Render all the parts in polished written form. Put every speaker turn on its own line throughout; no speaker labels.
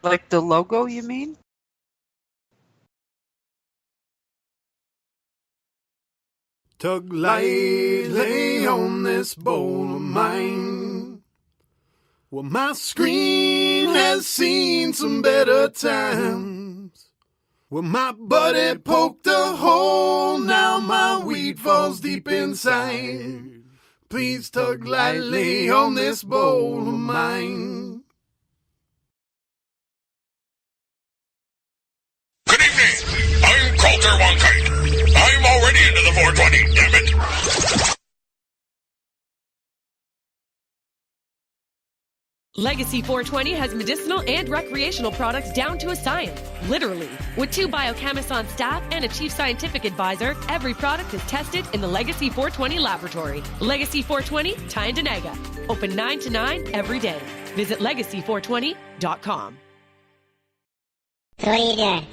Like the logo, you mean?
Tug lightly on this bowl of mine. Well, my screen has seen some better times. Well, my buddy poked a hole, now my weed falls deep inside. Please tug lightly on this bowl of mine.
Good evening. I'm Coulter Wonkite. I'm already into the 420, damn it.
Legacy 420 has medicinal and recreational products down to a science, literally. With 2 biochemists on staff and a chief scientific advisor, every product is tested in the Legacy 420 laboratory. Legacy 420, Tyndonega. Open 9 to 9 every day. Visit legacy420.com.
So what are you doing?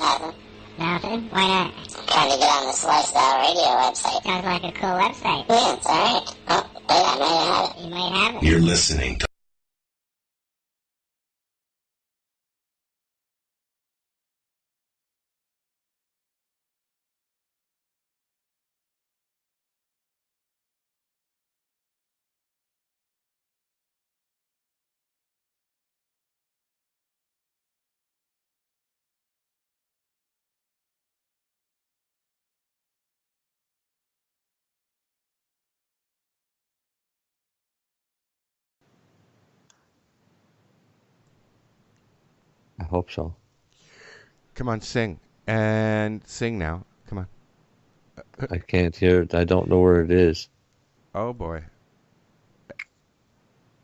Nothing. Why not?
Trying to get on this Lifestyle Radio website.
Sounds like a cool website.
Yeah, it's alright. Oh, wait, I might have it.
You might have it.
You're listening to
I hope so.
Come on, sing. And sing now. Come on.
I can't hear it. I don't know where it is.
Oh, boy.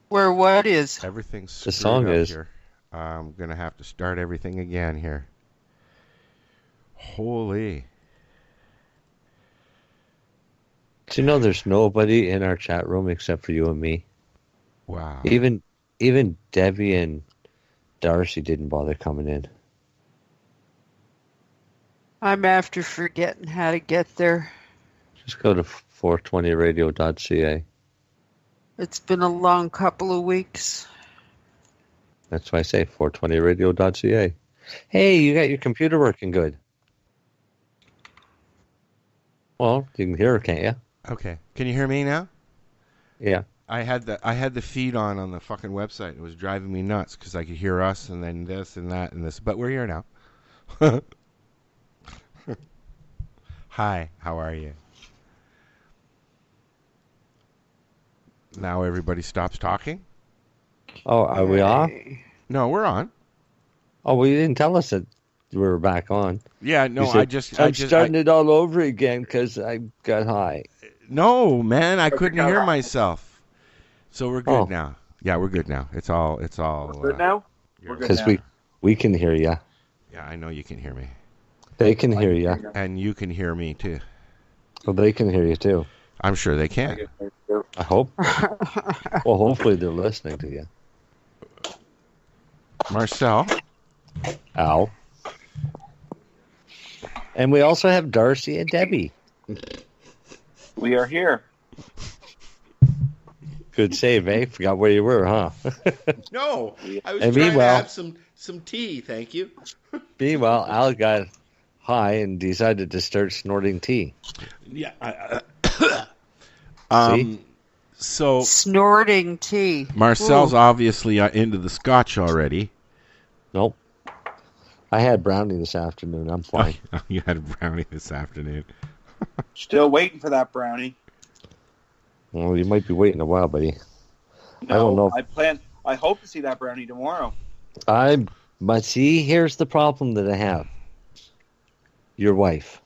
Where what is?
Everything's
The
screwed
song
up
is.
here. I'm going to have to start everything again here. Holy.
Do you know there's nobody in our chat room except for you and me?
Wow.
Even Debbie and Darcy didn't bother coming in.
I'm after forgetting how to get there.
Just go to 420radio.ca.
It's been a long couple of weeks.
That's why I say 420radio.ca. Hey, you got your computer working good. Well, you can hear it, can't you?
Okay. Can you hear me now?
Yeah.
I had the feed on the fucking website. It was driving me nuts because I could hear us and then this and that and this. But we're here now. Hi, how are you? Now everybody stops talking?
Oh, are we off?
No, we're on.
Oh, well, you didn't tell us that we were back on.
Yeah, no,
I'm starting it all over again because I got high.
No, man, I couldn't hear myself. So we're good
Oh.
now. Yeah, we're good now. It's all.
We're good now? We're good
Because
now.
we can hear you.
Yeah, I know you can hear me.
They can hear you.
And you can hear me too.
Well, they can hear you too.
I'm sure they can.
I hope. Well, hopefully they're listening to you.
Marcel.
Ow. And we also have Darcy and Debbie.
We are here.
Good save, eh? Forgot where you were, huh?
No, I was
And
trying
meanwhile-
to have some tea, thank you.
Meanwhile, Al got high and decided to start snorting tea.
Yeah.
See?
So
Snorting tea.
Marcel's
Ooh.
obviously into the scotch already.
Nope. I had brownie this afternoon. I'm fine.
Oh, you had a brownie this afternoon.
Still waiting for that brownie.
Well, you might be waiting a while, buddy.
No,
I don't know.
I hope to see that brownie tomorrow.
But see, here's the problem that I have. Your wife.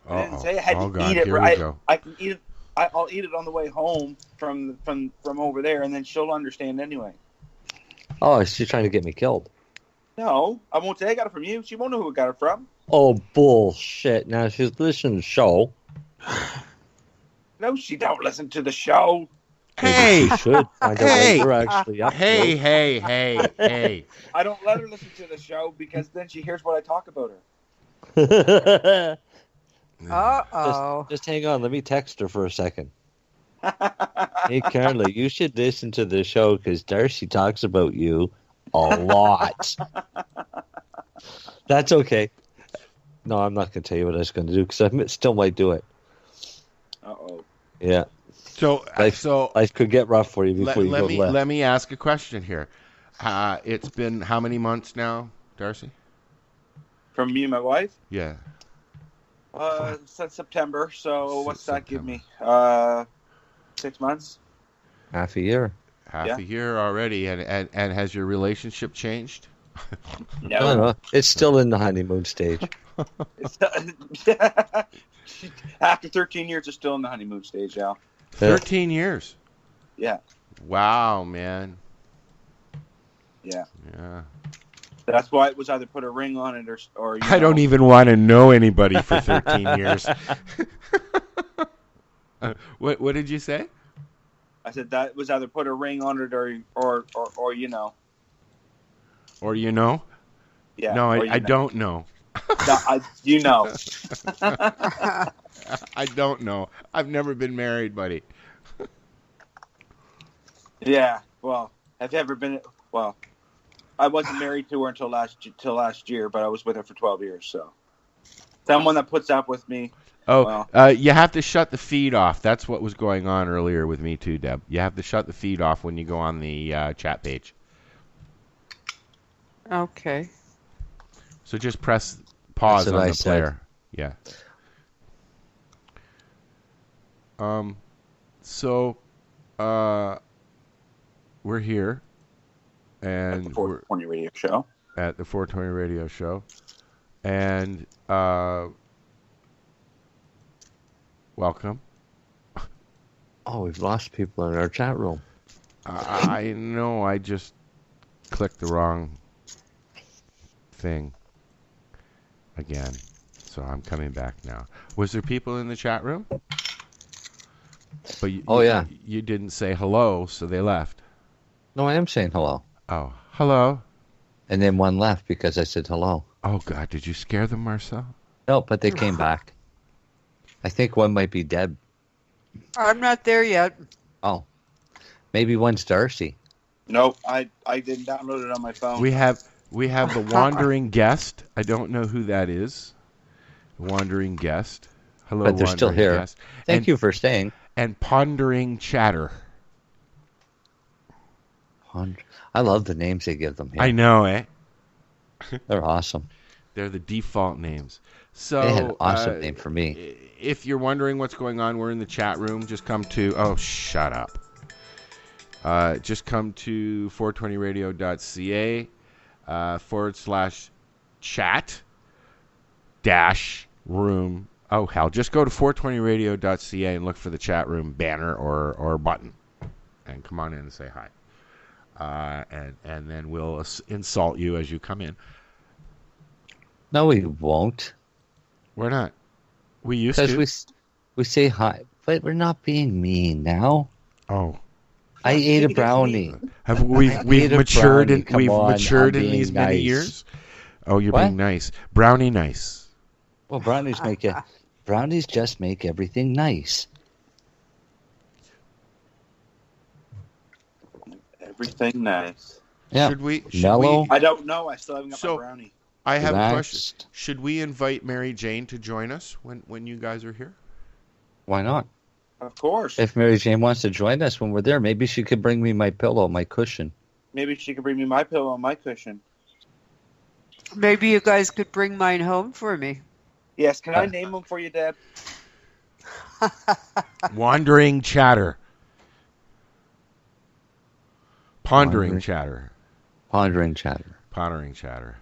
I didn't say I had to
God,
eat it.
here we go.
I can eat it. I'll eat it on the way home from over there, and then she'll understand anyway.
Oh, she's trying to get me killed.
No, I won't say I got it from you. She won't know who I got it from.
Oh, bullshit. Now she's listening to the show.
No, she don't listen to the show.
Hey,
She should find out what we're actually up to.
hey.
I don't let her listen to the show because then she hears what I talk about her.
Uh-oh.
Just hang on. Let me text her for a second. Hey, Carla, you should listen to the show because Darcy talks about you a lot. That's okay. No, I'm not going to tell you what I was going to do because I still might do it.
Uh-oh.
Yeah.
So
life could get rough for you before you go left.
Let me ask a question here. It's been how many months now, Darcy?
From me and my wife?
Yeah.
Since September. So what's that give me? 6 months?
Half a year.
Half a year already, and has your relationship changed?
No. It's still in the honeymoon stage.
After 13 years, it's still in the honeymoon stage, Al.
13 years?
Yeah.
Wow, man.
Yeah.
Yeah.
That's why it was either put a ring on it or
I don't even want to know anybody for 13 years. What did you say?
I said that was either put a ring on it or you know.
Or you know?
Yeah.
No, I don't know.
No, you know.
I don't know. I've never been married, buddy.
Yeah. Well, have you ever been? Well, I wasn't married to her until last year, but I was with her for 12 years. So, someone that puts up with me.
Oh, you have to shut the feed off. That's what was going on earlier with me too, Deb. You have to shut the feed off when you go on the chat page.
Okay.
So just press pause on the player. Yeah. So, we're here, and
at the 420 radio show.
At the 420 radio show, and welcome.
Oh, we've lost people in our chat room.
I know. I just clicked the wrong thing again, so I'm coming back now. Was there people in the chat room? But you didn't say hello, so they left.
No, I am saying hello.
Oh, hello.
And then one left because I said hello.
Oh, God, did you scare them, Marcel?
No, but they came back. I think one might be Deb.
I'm not there yet.
Oh, maybe one's Darcy.
Nope, I didn't download it on my phone.
We have the wandering guest. I don't know who that is. Wandering guest. Hello,
but they're still here.
Guest.
Thank you for staying.
And pondering chatter.
I love the names they give them here.
I know, eh?
They're awesome.
They're the default names. So
they had an awesome name for me.
If you're wondering what's going on, we're in the chat room. Just come to... Oh, shut up. Just come to 420radio.ca /chat-room. Oh, hell. Just go to 420radio.ca and look for the chat room banner or button. And come on in and say hi. And then we'll insult you as you come in.
No, we won't.
We're not. We used to.
Because we say hi, but we're not being mean now.
Oh.
I ate a brownie.
Have we've matured in these many years? Oh, you're being nice. Brownie nice.
Well, brownies just make everything nice.
Everything nice.
Yeah.
Should we?
I don't know. I still haven't got my brownie.
I have a question. Should we invite Mary Jane to join us when you guys are here?
Why not?
Of course.
If Mary Jane wants to join us when we're there, maybe she could bring me my pillow, my cushion.
Maybe she could bring me my pillow and my cushion.
Maybe you guys could bring mine home for me.
Yes, can I name them for you, Deb?
Wandering chatter. Pondering chatter.
Pondering chatter.
Pondering chatter.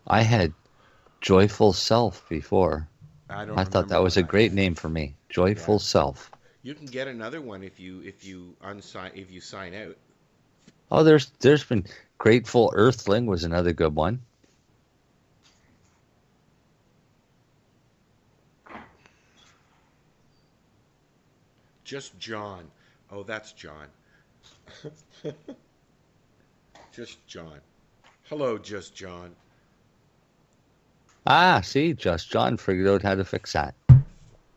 I had Joyful Self before.
I
thought that was a great name for me. Joyful Self.
You can get another one if you sign out.
Oh, there's been Grateful Earthling was another good one.
Just John. Oh, that's John. Just John. Hello, Just John.
Ah, see, Just John figured out how to fix that.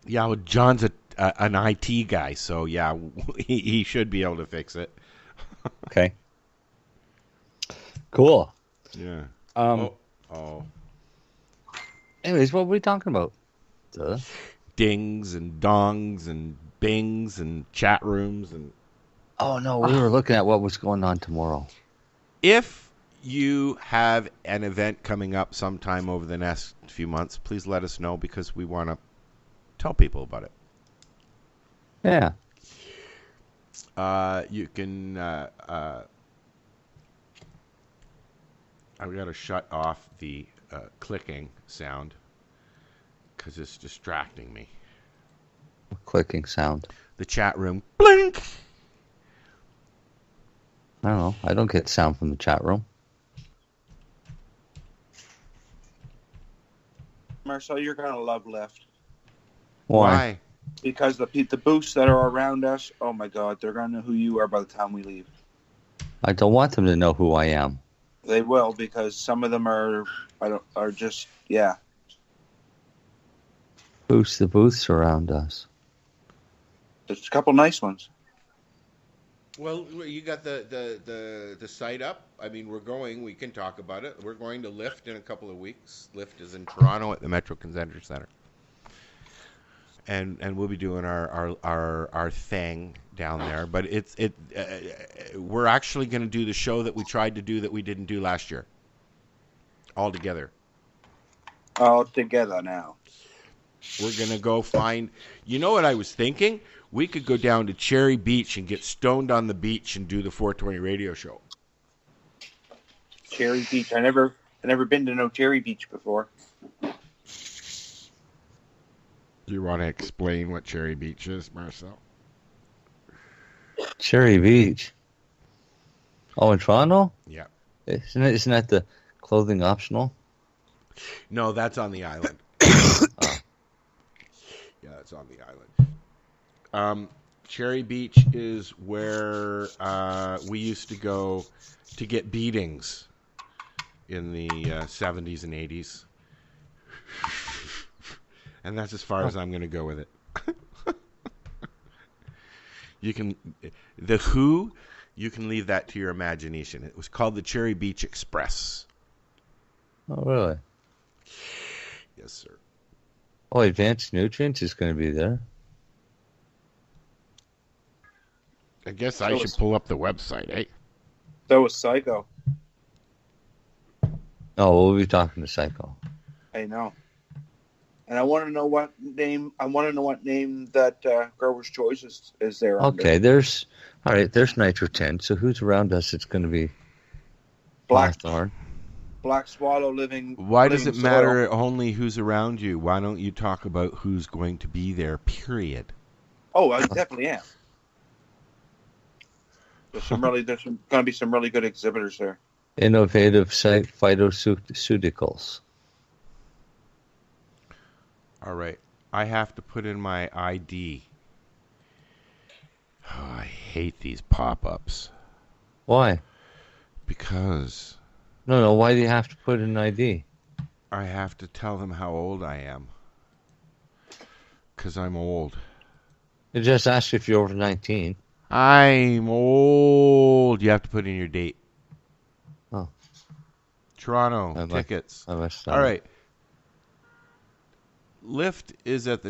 Yeah, well, John's an IT guy, so yeah, he should be able to fix it.
Okay. Cool.
Yeah. Oh.
Anyways, what were we talking about? Duh.
Dings and dongs and bings and chat rooms and.
Oh no, we were looking at what was going on tomorrow.
If you have an event coming up sometime over the next few months, please let us know because we want to tell people about it.
Yeah.
You can. I've got to shut off the clicking sound because it's distracting me.
Clicking sound.
The chat room. Blink!
I don't know. I don't get sound from the chat room.
Marcel, you're gonna love Lyft
Why?
because the booths that are around us. Oh my God, they're gonna know who you are by the time we leave.
I don't want them to know who I am.
They will because some of them are just yeah.
Who's the booths around us?
There's a couple nice ones.
Well, you got the site up. I mean, we can talk about it. We're going to Lyft in a couple of weeks. Lyft is in Toronto at the Metro Convention Center. And we'll be doing our thing down there. But we're actually going to do the show that we tried to do that we didn't do last year. All together.
All together now.
We're going to go find... You know what I was thinking? We could go down to Cherry Beach and get stoned on the beach and do the 420 radio show.
Cherry Beach. I never been to no Cherry Beach before.
Do you want to explain what Cherry Beach is, Marcel?
Cherry Beach. Oh, in Toronto?
Yeah.
Isn't that the clothing optional?
No, that's on the island. Yeah, that's on the island. Cherry Beach is where we used to go to get beatings in the 70s and 80s. And that's as far as I'm going to go with it. You can leave that to your imagination. It was called the Cherry Beach Express.
Oh, really?
Yes, sir.
Oh, Advanced Nutrients is going to be there.
I guess I should pull up the website, eh?
So was Psycho.
Oh, we'll be talking to Psycho.
I know. And I want to know what name. That Grower's Choice is there.
Okay, there's Nitro 10. So who's around us? It's going to be Blackthorn.
Black Swallow living.
Why does it matter only who's around you? Why don't you talk about who's going to be there? Period.
Oh, I definitely am. There's going to be some really good exhibitors there.
Innovative phytoceuticals.
All right. I have to put in my ID. Oh, I hate these pop-ups.
Why?
Because...
No, why do you have to put in an ID?
I have to tell them how old I am. Because I'm old.
It just asks if you're over 19.
I'm old. You have to put in your date.
Oh.
Toronto tickets. All right. Lyft is at the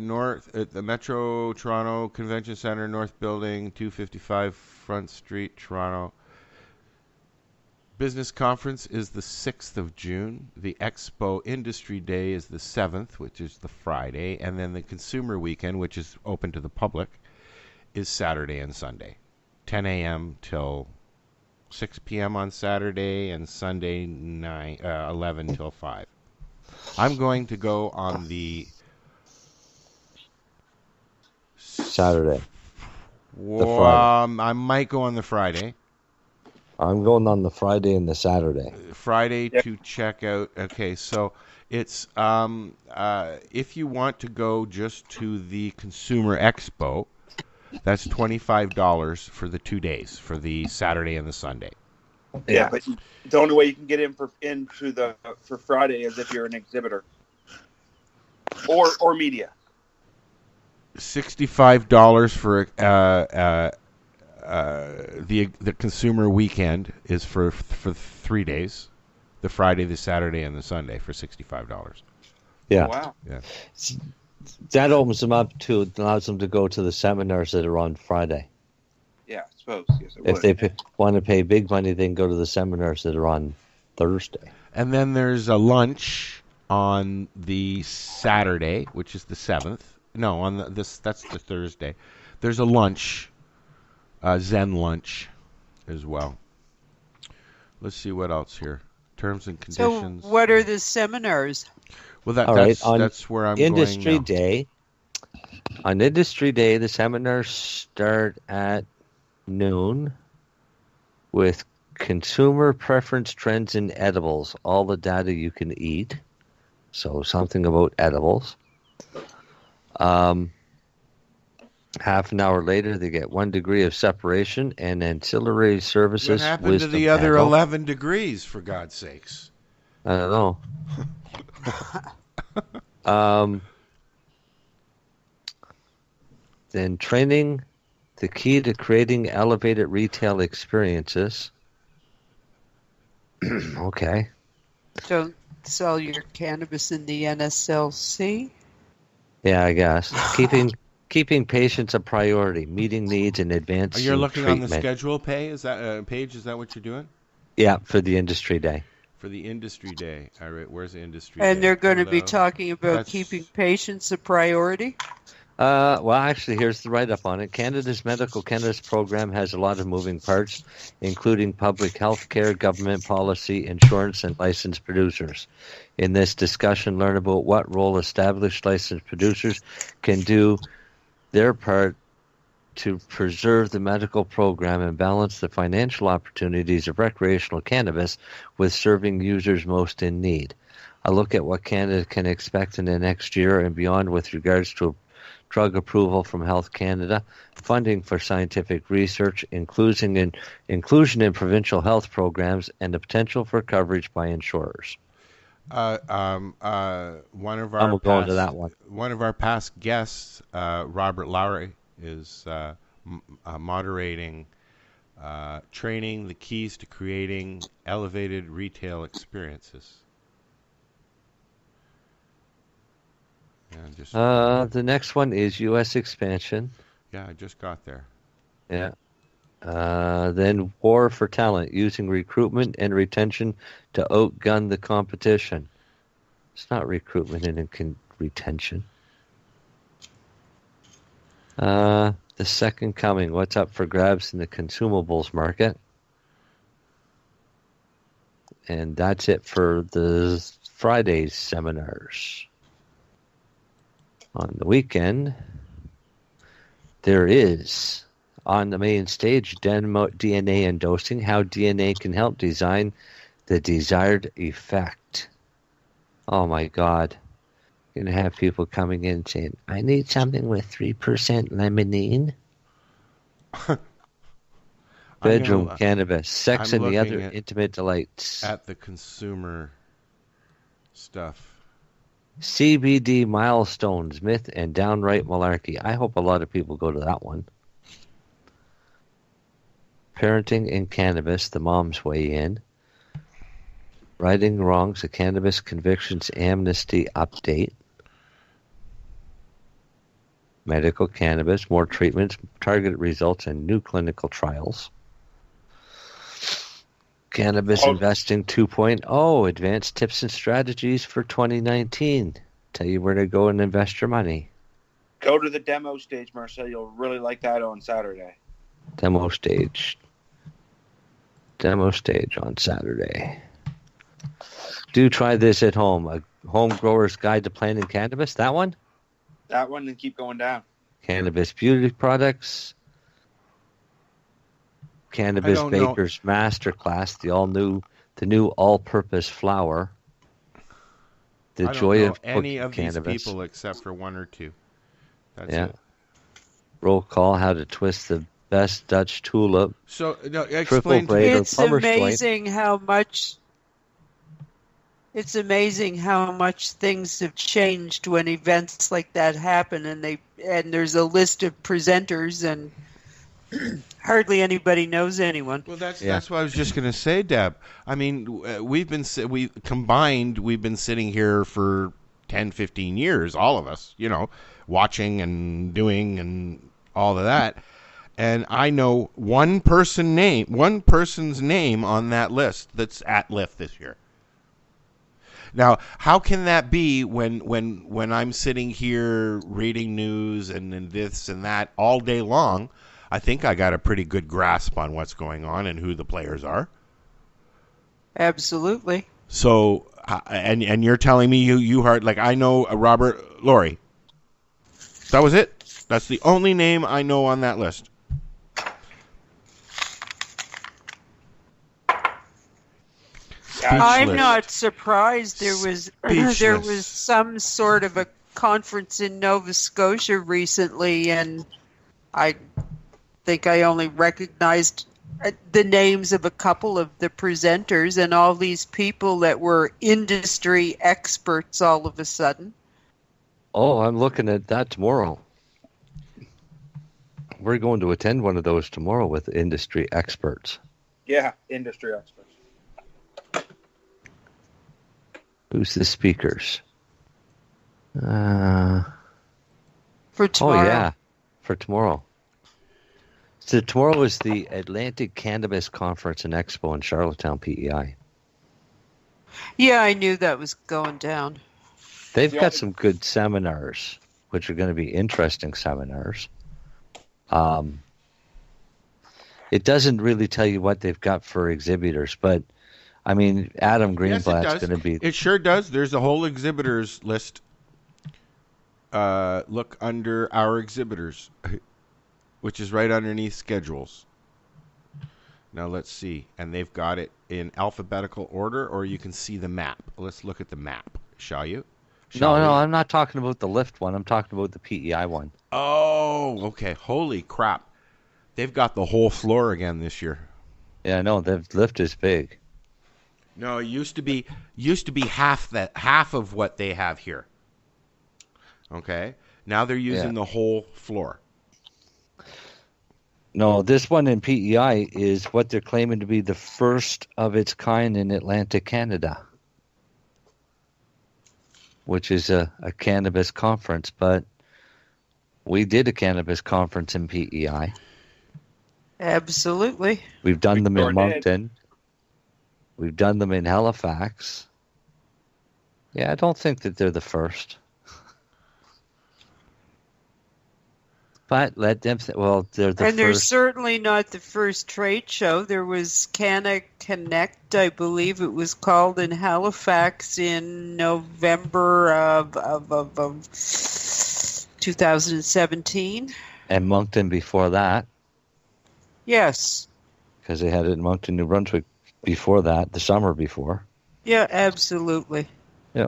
Metro Toronto Convention Center, North Building, 255 Front Street, Toronto. Business conference is the 6th of June. The Expo Industry Day is the 7th, which is the Friday. And then the Consumer Weekend, which is open to the public, is Saturday and Sunday. 10 a.m. till 6 p.m. on Saturday and Sunday 11 till 5. I'm going to go on the
Saturday.
I might go on the Friday.
I'm going on the Friday and the Saturday.
To check out. Okay, so it's if you want to go just to the Consumer Expo, that's $25 for the 2 days, for the Saturday and the Sunday.
Yeah, but the only way you can get for Friday is if you're an exhibitor or media.
$65 for the Consumer Weekend is for 3 days, the Friday, the Saturday, and the Sunday for $65.
Yeah.
Oh, wow.
Yeah.
That opens them up to, allows them to go to the seminars that are on Friday.
Yeah, I suppose. Yes, it
If
would.
they want to pay big money, they can go to the seminars that are on Thursday.
And then there's a lunch on the Saturday, which is the 7th. No, on that's the Thursday. There's a lunch, Zen lunch, as well. Let's see what else here. Terms and conditions.
So what are the seminars?
Well, that's where I'm
Industry
going now.
Day. On Industry Day, the seminars start at noon with consumer preference trends in edibles, all the data you can eat. So something about edibles. Half an hour later, they get 1 degree of separation and ancillary services.
What happened to the other 11 degrees, for God's sakes?
I don't know. Then training, the key to creating elevated retail experiences. Okay.
Don't sell your cannabis in the NSLC?
Yeah, I guess. Keeping patients a priority, meeting needs and advancing
You're looking
treatment.
on the schedule page? Is that what you're doing?
Yeah, for the Industry Day.
For the Industry Day. All right, where's the Industry
And
Day?
they're going to be
Hello.
talking about keeping patients a priority?
Well, actually, here's the write-up on it. Canada's medical cannabis program has a lot of moving parts, including public health care, government policy, insurance, and licensed producers. In this discussion, learn about what role established licensed producers can do their part to preserve the medical program and balance the financial opportunities of recreational cannabis with serving users most in need. A look at what Canada can expect in the next year and beyond with regards to drug approval from Health Canada, funding for scientific research, inclusion in provincial health programs, and the potential for coverage by insurers.
One of our
I'm going to that one.
One of our past guests, Robert Lowry, is moderating training the keys to creating elevated retail experiences.
The next one is U.S. expansion.
Yeah, I just got there.
Yeah. Then war for talent, using recruitment and retention to outgun the competition. It's not recruitment and retention. The second coming, what's up for grabs in the consumables market. And that's it for the Friday's seminars. On the weekend, there is, on the main stage, DNA endorsing, how DNA can help design the desired effect. Oh my God. You're going to have people coming in saying, I need something with 3% limonene. Bedroom cannabis, sex and the other intimate delights.
At the consumer stuff.
CBD milestones, myth and downright malarkey. I hope a lot of people go to that one. Parenting and cannabis, the moms weigh in. Righting wrongs, a cannabis convictions amnesty update. Medical cannabis, more treatments, targeted results, and new clinical trials. Cannabis Investing 2.0, advanced tips and strategies for 2019. Tell you where to go and invest your money.
Go to the demo stage, Marcel. You'll really like that on Saturday.
Demo stage on Saturday. Do try this at home. A home grower's guide to planting cannabis. That one?
That one, and keep going down.
Cannabis beauty products. Cannabis Baker's Masterclass, the new all-purpose flour. The joy of
any of
cannabis.
these people except for one or two. That's
yeah.
it.
Roll call: how to twist the best Dutch tulip.
So, no, explain to
me.
It's amazing how much. It's amazing how much things have changed when events like that happen, and there's a list of presenters and Hardly anybody knows anyone.
Well, that's what I was just going to say, Deb. I mean, we've been sitting here for 10, 15 years, all of us, watching and doing and all of that. And I know one person's name on that list that's at LIFT this year. Now, how can that be when I'm sitting here reading news and this and that all day long? I think I got a pretty good grasp on what's going on and who the players are.
Absolutely.
So, and you're telling me you heard, like, I know Robert Laurie. That was it? That's the only name I know on that list.
I'm not surprised. There was some sort of a conference in Nova Scotia recently, and I think I only recognized the names of a couple of the presenters and all these people that were industry experts all of a sudden.
Oh, I'm looking at that tomorrow. We're going to attend one of those tomorrow with industry experts.
Yeah, industry experts.
Who's the speakers?
For tomorrow.
Oh, yeah, for tomorrow. So tomorrow is the Atlantic Cannabis Conference and Expo in Charlottetown, PEI.
Yeah, I knew that was going down.
They've got some good seminars, which are going to be interesting seminars. It doesn't really tell you what they've got for exhibitors, but I mean, Adam Greenblatt's going to be...
It sure does. There's a whole exhibitors list. Look under our exhibitors, which is right underneath schedules. Now, let's see. And they've got it in alphabetical order, or you can see the map. Let's look at the map, shall you?
No, I'm not talking about the LIFT one. I'm talking about the PEI one.
Oh, okay. Holy crap. They've got the whole floor again this year.
Yeah, I know. The LIFT is big.
No, it used to be half of what they have here. Okay? Now they're using the whole floor.
No, this one in PEI is what they're claiming to be the first of its kind in Atlantic Canada, which is a cannabis conference. But we did a cannabis conference in PEI.
Absolutely.
We've done them in Moncton. We've done them in Halifax. Yeah, I don't think that they're the first. But let them they're the first.
And they're certainly not the first trade show. There was Canna Connect, I believe it was called, in Halifax in November of 2017.
And Moncton before that.
Yes.
Because they had it in Moncton, New Brunswick before that, the summer before.
Yeah, absolutely.
Yeah.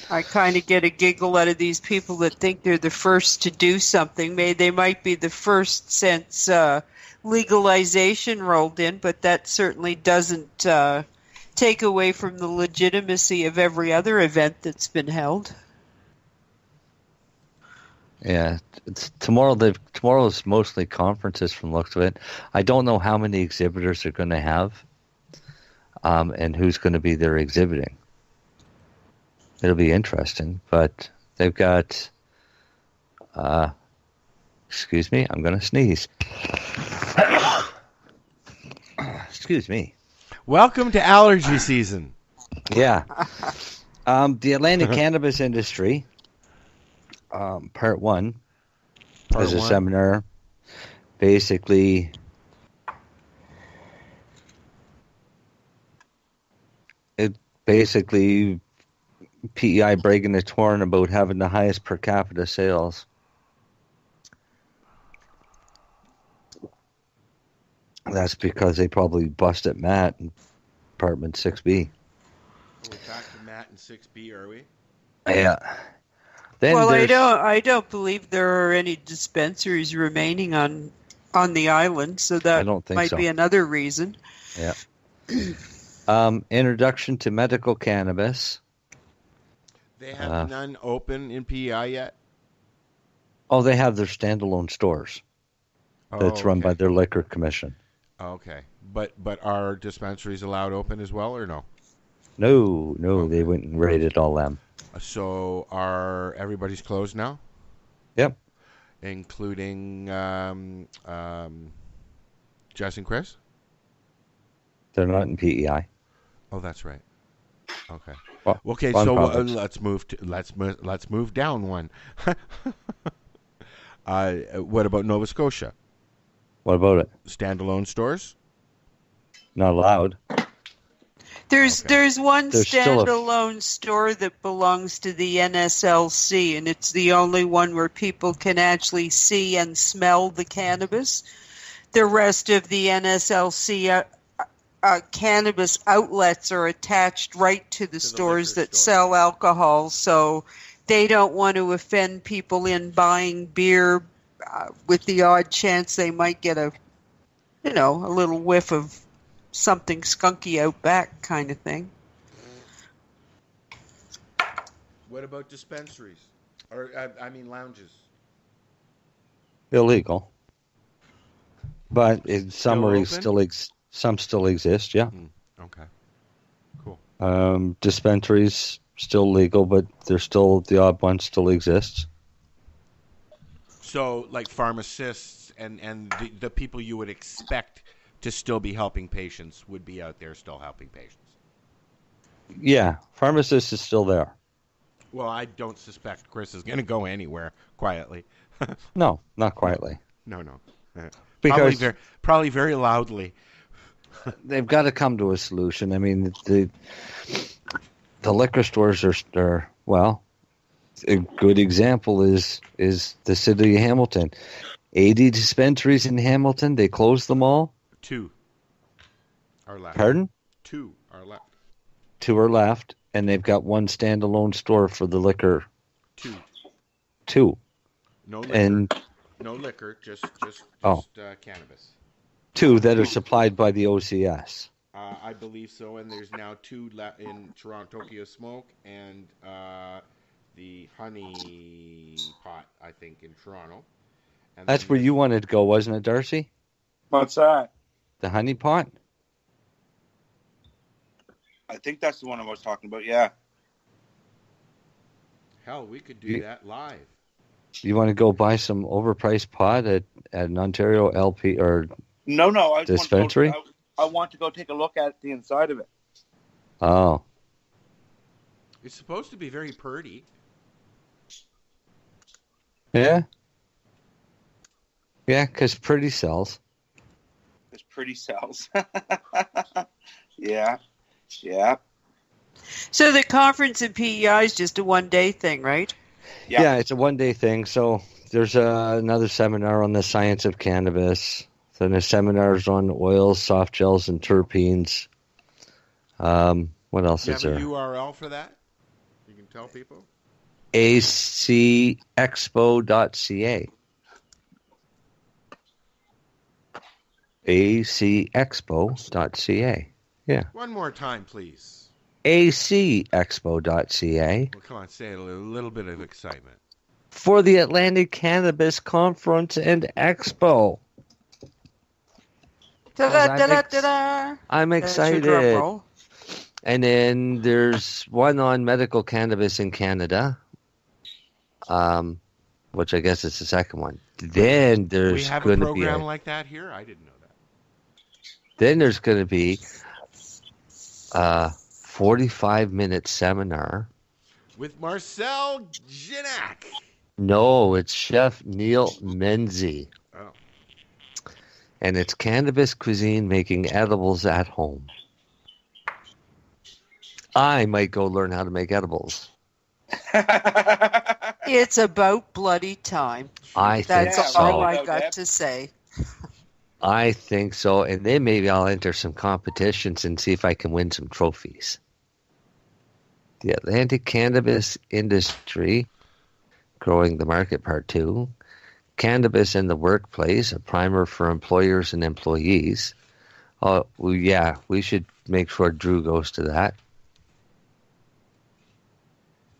I kind of get a giggle out of these people that think they're the first to do something. They might be the first since legalization rolled in, but that certainly doesn't take away from the legitimacy of every other event that's been held.
Yeah, tomorrow's mostly conferences from the looks of it. I don't know how many exhibitors they're going to have, and who's going to be there exhibiting. It'll be interesting, but they've got. Excuse me, I'm going to sneeze. Excuse me.
Welcome to allergy season.
Yeah, the Atlantic cannabis industry. Part one is a seminar. Basically, PEI breaking its horn about having the highest per capita sales. That's because they probably busted Matt in apartment 6B.
We're back to Matt and 6B, are we?
Yeah. Then
I don't believe there are any dispensaries remaining on the island, so that might be another reason.
Yeah. Introduction to medical cannabis.
They have none open in PEI yet?
Oh, they have their standalone stores. that's run by their liquor commission.
Okay. But are dispensaries allowed open as well, or no?
No, they went and raided all them.
So are everybody's closed now?
Yep.
Including Jess and Chris?
They're not in PEI.
Oh, that's right. Okay.
Well,
okay, so let's move down one. What about Nova Scotia?
What about it?
Standalone stores?
Not allowed.
There's one standalone store that belongs to the NSLC, and it's the only one where people can actually see and smell the cannabis. The rest of the NSLC cannabis outlets are attached right to the stores that sell alcohol, so they don't want to offend people in buying beer with the odd chance they might get a little whiff of something skunky out back kind of thing.
What about dispensaries? Or, lounges?
Illegal. But in summary, some still exist, yeah.
Okay. Cool.
Dispensaries still legal, but there's still the odd one still exists.
So, like pharmacists and the people you would expect to still be helping patients would be out there still helping patients.
Yeah, pharmacist is still there.
Well, I don't suspect Chris is going to go anywhere quietly.
No, not quietly.
No.
Because
probably very loudly.
They've got to come to a solution. I mean, the liquor stores are well. A good example is the city of Hamilton. 80 dispensaries in Hamilton. They closed them all.
2 are left.
Pardon?
2 are left.
2 are left, and they've got one standalone store for the liquor. 2.
No liquor.
And
no liquor, just cannabis.
2 that are supplied by the OCS.
I believe so, and there's now 2 in Toronto, Tokyo Smoke, and the Honey Pot, I think, in Toronto. And
that's where you wanted to go, wasn't it, Darcy?
What's that?
The Honey Pot?
I think that's the one I was talking about, yeah.
Hell, we could do that live.
You want to go buy some overpriced pot at an Ontario LP or
No,
dispensary?
I want to go take a look at the inside of it.
Oh.
It's supposed to be very purty.
Yeah? Yeah, because pretty sells.
Because pretty sells. Yeah.
So the conference in PEI is just a one-day thing, right?
Yeah, it's a one-day thing. So there's another seminar on the science of cannabis. Then there's seminars on oils, soft gels, and terpenes. What else is there?
Do you have a URL for that? You can tell people?
acexpo.ca. acexpo.ca. Yeah.
One more time, please.
acexpo.ca.
Well, come on, say it a little bit of excitement.
For the Atlantic Cannabis Conference and Expo. I'm excited. And then there's one on medical cannabis in Canada, which I guess is the second one. Then there's
we have
going
a
to be
program like that here? I didn't know that.
Then there's going to be a 45-minute seminar
with Marcel Ginac.
No, it's Chef Neil Menzie.
Oh.
And it's cannabis cuisine making edibles at home. I might go learn how to make edibles.
It's about bloody time. That's all I got to say.
I think so. And then maybe I'll enter some competitions and see if I can win some trophies. The Atlantic Cannabis Industry, Growing the Market Part 2. Cannabis in the Workplace, a primer for employers and employees. Oh, well, yeah, we should make sure Drew goes to that.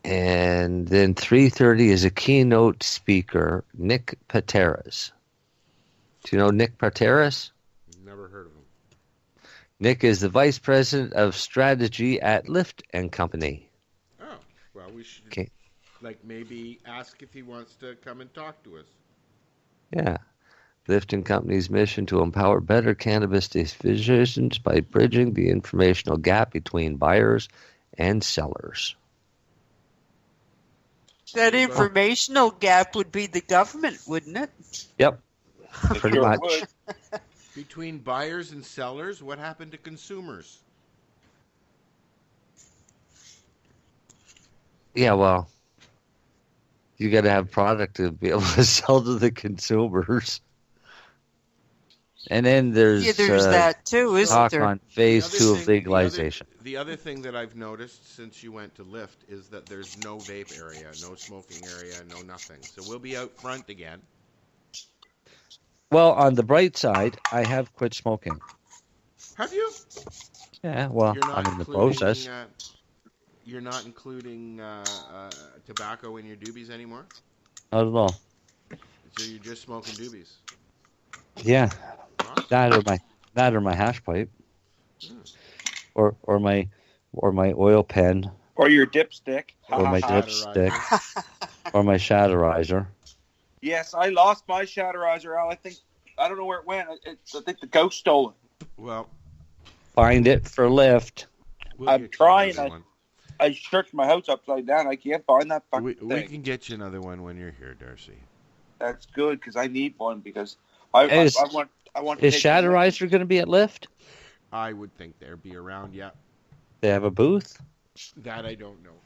And then 3:30 is a keynote speaker, Nick Pateras. Do you know Nick Parteris?
Never heard of him.
Nick is the Vice President of Strategy at Lyft and Company.
Oh, well, we should maybe ask if he wants to come and talk to us.
Yeah. Lyft and Company's mission to empower better cannabis decisions by bridging the informational gap between buyers and sellers.
That informational gap would be the government, wouldn't it?
Yep, pretty much.
Between buyers and sellers, what happened to consumers?
Yeah, well, you got to have product to be able to sell to the consumers. And then there's
that too, isn't
talk
there?
on phase 2 of legalization.
The other thing that I've noticed since you went to Lyft is that there's no vape area, no smoking area, no nothing. So we'll be out front again.
Well, on the bright side, I have quit smoking.
Have you?
Yeah, well, I'm in the process.
You're not including tobacco in your doobies anymore?
Not at all.
So you're just smoking doobies?
Yeah. That or my hash pipe. Or my oil pen.
Or your dipstick.
Or my dipstick. Or my shatterizer.
Yes, I lost my shatterizer, Al. I don't know where it went. I think the ghost stole it.
Well,
find it for Lyft.
I'm trying. I searched my house upside down. I can't find that fucking thing.
We can get you another one when you're here, Darcy.
That's good because I need one because I want.
Is Shatterizer going to be at Lyft?
I would think they'd be around. Yeah.
They have a booth?
That I don't know.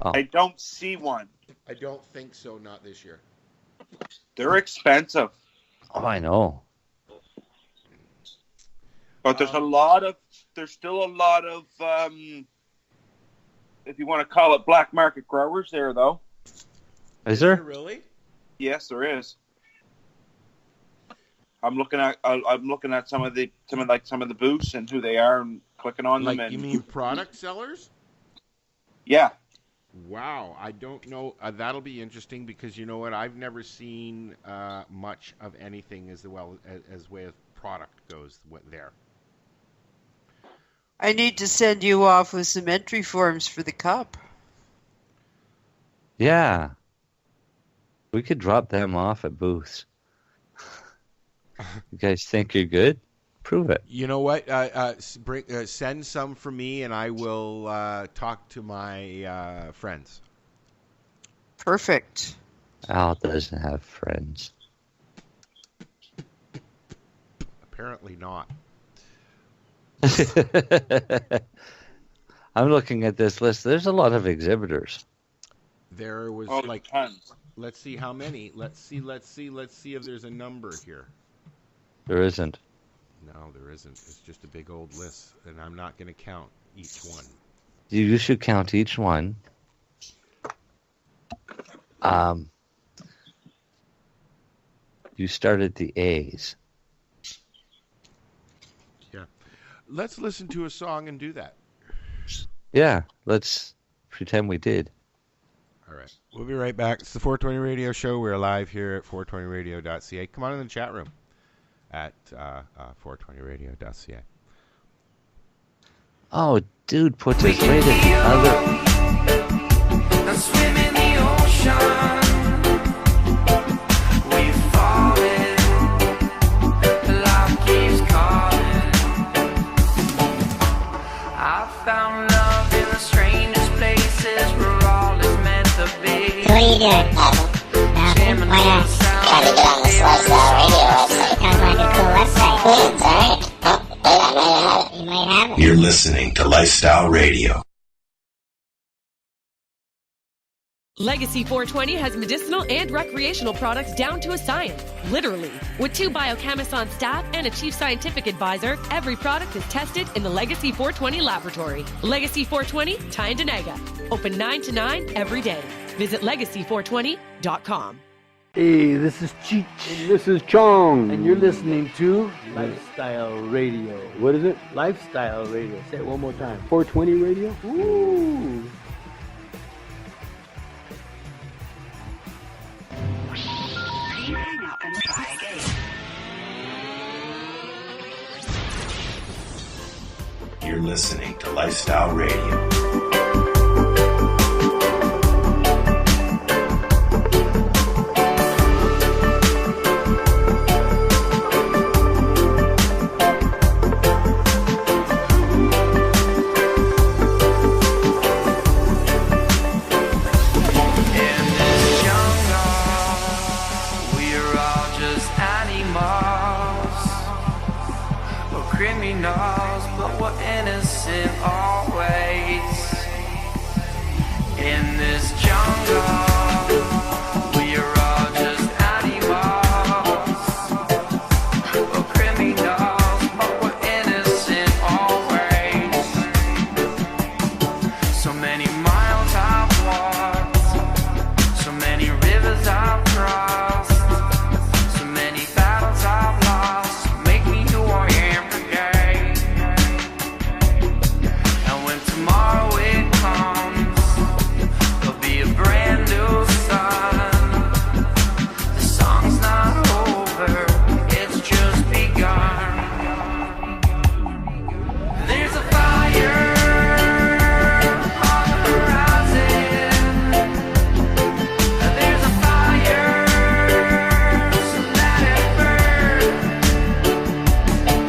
Oh.
I don't see one.
I don't think so. Not this year.
They're expensive.
Oh, I know.
But there's still a lot of, if you want to call it black market growers there, though.
Is there?
Really?
Yes, there is. I'm looking at some of the booths and who they are and clicking on them.
You mean product sellers?
Yeah.
Wow, I don't know. That'll be interesting because you know what? I've never seen much of anything as way as product goes there.
I need to send you off with some entry forms for the cup.
Yeah. We could drop them off at booths. You guys think you're good? Prove it.
You know what? Send some for me, and I will talk to my friends.
Perfect.
Al doesn't have friends.
Apparently not.
I'm looking at this list. There's a lot of exhibitors.
There was
tons.
Let's see how many. Let's see if there's a number here.
There isn't.
No, there isn't. It's just a big old list, and I'm not going to count each one.
You should count each one. You start at the A's.
Yeah. Let's listen to a song and do that.
Yeah, let's pretend we did.
All right. We'll be right back. It's the 420 Radio Show. We're live here at 420radio.ca. Come on in the chat room at 420radio.ca.
Oh, dude, put this right at the other.
And swim in the ocean. We've fallen. Life keeps calling. I found love in the strangest places where all is meant to be.
So what are you doing? Nothing. Why not?
Trying to get on this Lifestyle Radio website.
Sounds like a cool website.
Yeah, it's alright. Oh, I might have it.
You might have it.
You're listening to Lifestyle Radio.
Legacy 420 has medicinal and recreational products down to a science, literally. With 2 biochemists on staff and a chief scientific advisor, every product is tested in the Legacy 420 laboratory. Legacy 420, Tyendinaga. Open 9 to 9 every day. Visit legacy420.com.
Hey, this is Cheech. And this is Chong. And you're listening to Lifestyle Radio. What is it? Lifestyle Radio. Say it one more time. 420 Radio? Ooh.
Hang up and try again.
listening to Lifestyle Radio.
But we're innocent always. In this jungle, we are all just animals. We're criminals, but we're innocent always. So many miles I've walked, so many rivers I've crossed, so many battles I've lost, make me who I am today. Tomorrow it comes, there'll be a brand new sun. The song's not over, it's just begun. There's a fire on the horizon. There's a fire, so let it burn.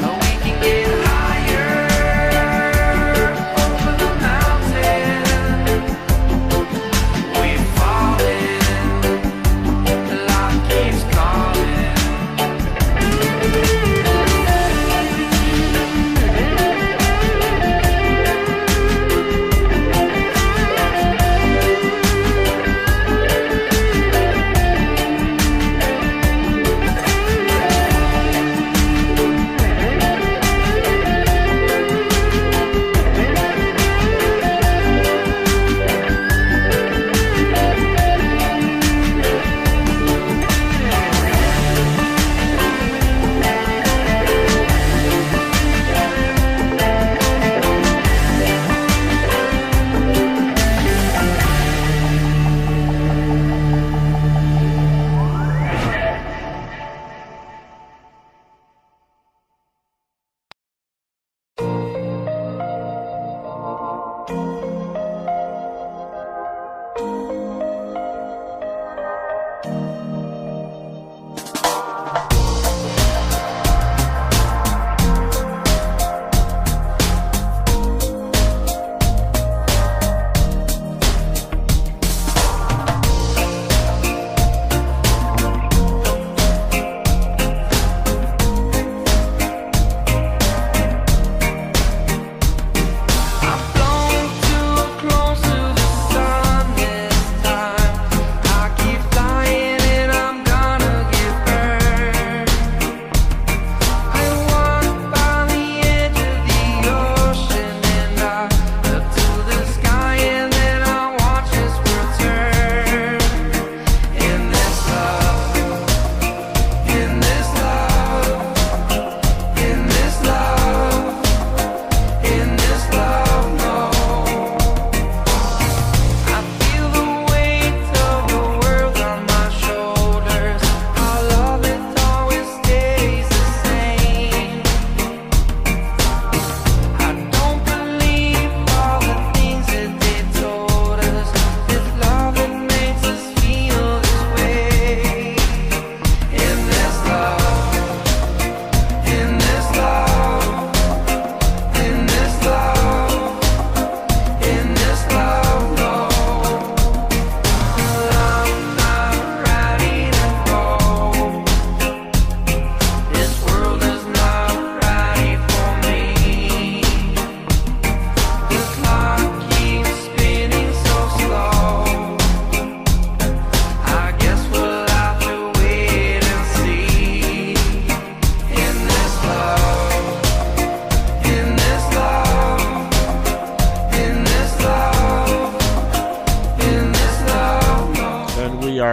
But we can get higher.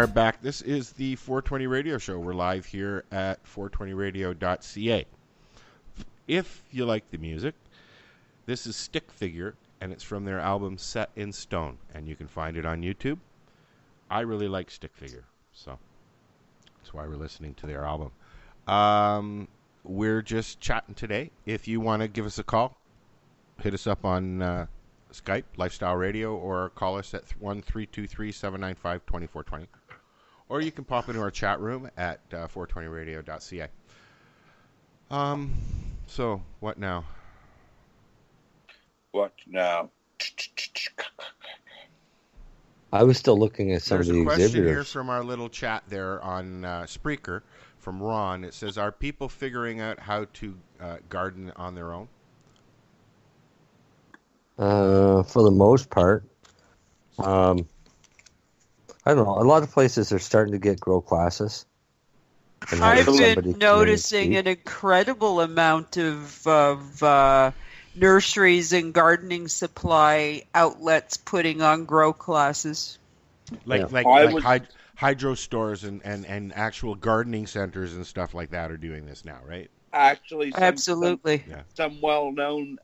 are back. This is the 420 Radio Show. We're live here at 420radio.ca. If you like the music, this is Stick Figure, and it's from their album Set in Stone, and you can find it on YouTube. I really like Stick Figure, so that's why we're listening to their album. We're just chatting today. If you want to give us a call, hit us up on Skype, Lifestyle Radio, or call us at 1-323-795-2420. Or you can pop into our chat room at 420radio.ca. So, what now?
What now?
I was still looking at some
There's
of the
a question
exhibitors.
here from our little chat there on Spreaker from Ron. It says, are people figuring out how to garden on their own?
For the most part. I don't know. A lot of places are starting to get grow classes.
I've been noticing an incredible amount of nurseries and gardening supply outlets putting on grow classes.
Like hydro stores and actual gardening centers and stuff like that are doing this now, right?
Actually,
absolutely.
Some well-known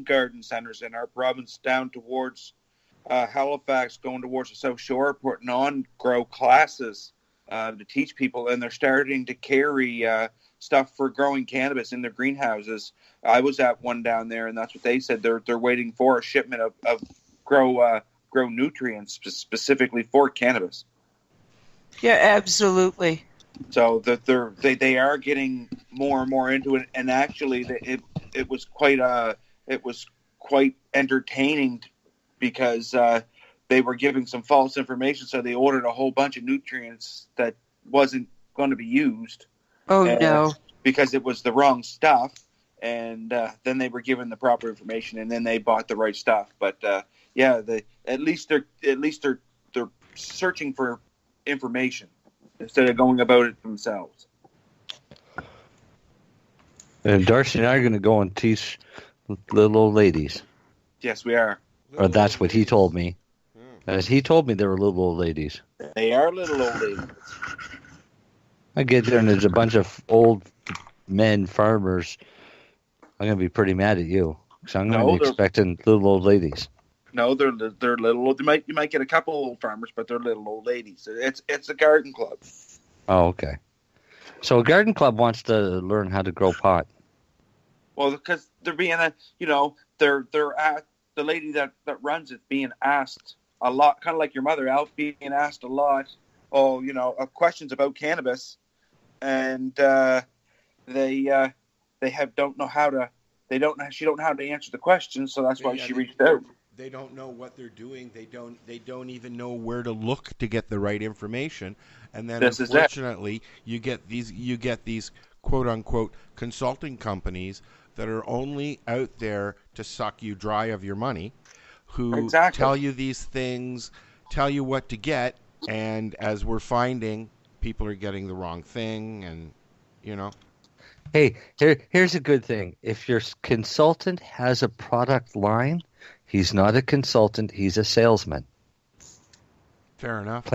garden centers in our province down towards Halifax, going towards the South Shore, putting on grow classes to teach people, and they're starting to carry stuff for growing cannabis in their greenhouses. I was at one down there, and that's what they said. They're waiting for a shipment of grow nutrients specifically for cannabis.
Yeah, absolutely.
So that they are getting more and more into it, and actually it was quite entertaining because they were giving some false information. So they ordered a whole bunch of nutrients that wasn't going to be used.
Oh no!
Because it was the wrong stuff, and then they were given the proper information, and then they bought the right stuff. But at least they're searching for information instead of going about it themselves.
And Darcy and I are going to go and teach little old ladies.
Yes, we are.
Or that's what he told me. As he told me, they were little old ladies.
They are little old ladies.
I get there and there's a bunch of old men farmers. I'm going to be pretty mad at you because I'm going to be expecting little old ladies.
No, they're little old. You might get a couple old farmers, but they're little old ladies. It's a garden club.
Oh, okay. So a garden club wants to learn how to grow pot.
Well, because they're being they're at the lady that runs it being asked a lot, kind of like your mother, Al, being asked a lot. Of questions about cannabis, and she don't know how to answer the questions, so that's why she reached out.
They don't know what they're doing. They don't even know where to look to get the right information. And then unfortunately, you get these quote unquote consulting companies that are only out there to suck you dry of your money, who tell you these things, tell you what to get, and as we're finding, people are getting the wrong thing, and
Hey, here's a good thing. If your consultant has a product line, he's not a consultant, he's a salesman.
Fair enough.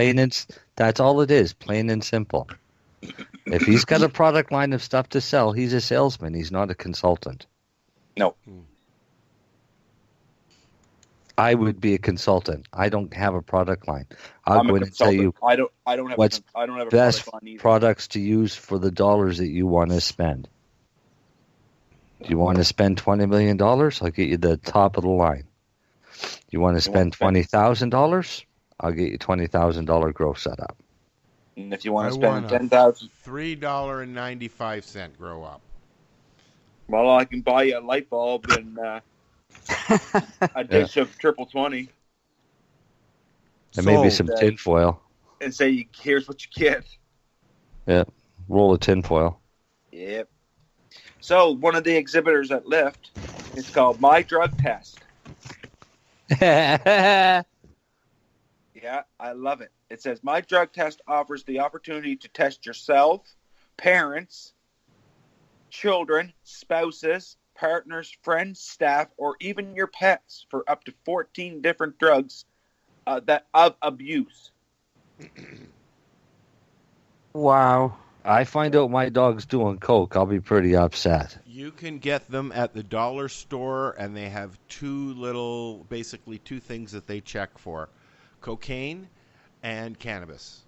That's all it is, plain and simple. If he's got a product line of stuff to sell, he's a salesman, he's not a consultant.
No.
I would be a consultant. I don't have a product line. I'll go in and tell you
I don't have
what's
a
best
product line either.
products to use for the dollars that you want to spend. Do you want to spend $20 million? I'll get you the top of the line. You want to spend $20,000? I'll get you $20,000 grow setup.
And if you want to spend $10,000,
$3.95 grow up.
Well, I can buy you a light bulb and a dish of triple 20.
And maybe some tinfoil.
And say, here's what you get.
Yeah, roll of tinfoil.
Yep. So, one of the exhibitors at Lyft is called My Drug Test. Yeah, I love it. It says, My Drug Test offers the opportunity to test yourself, parents, children, spouses, partners, friends, staff, or even your pets for up to 14 different drugs of abuse.
Wow.
I find out my dog's doing coke, I'll be pretty upset.
You can get them at the dollar store, and they have basically two things that they check for: cocaine and cannabis.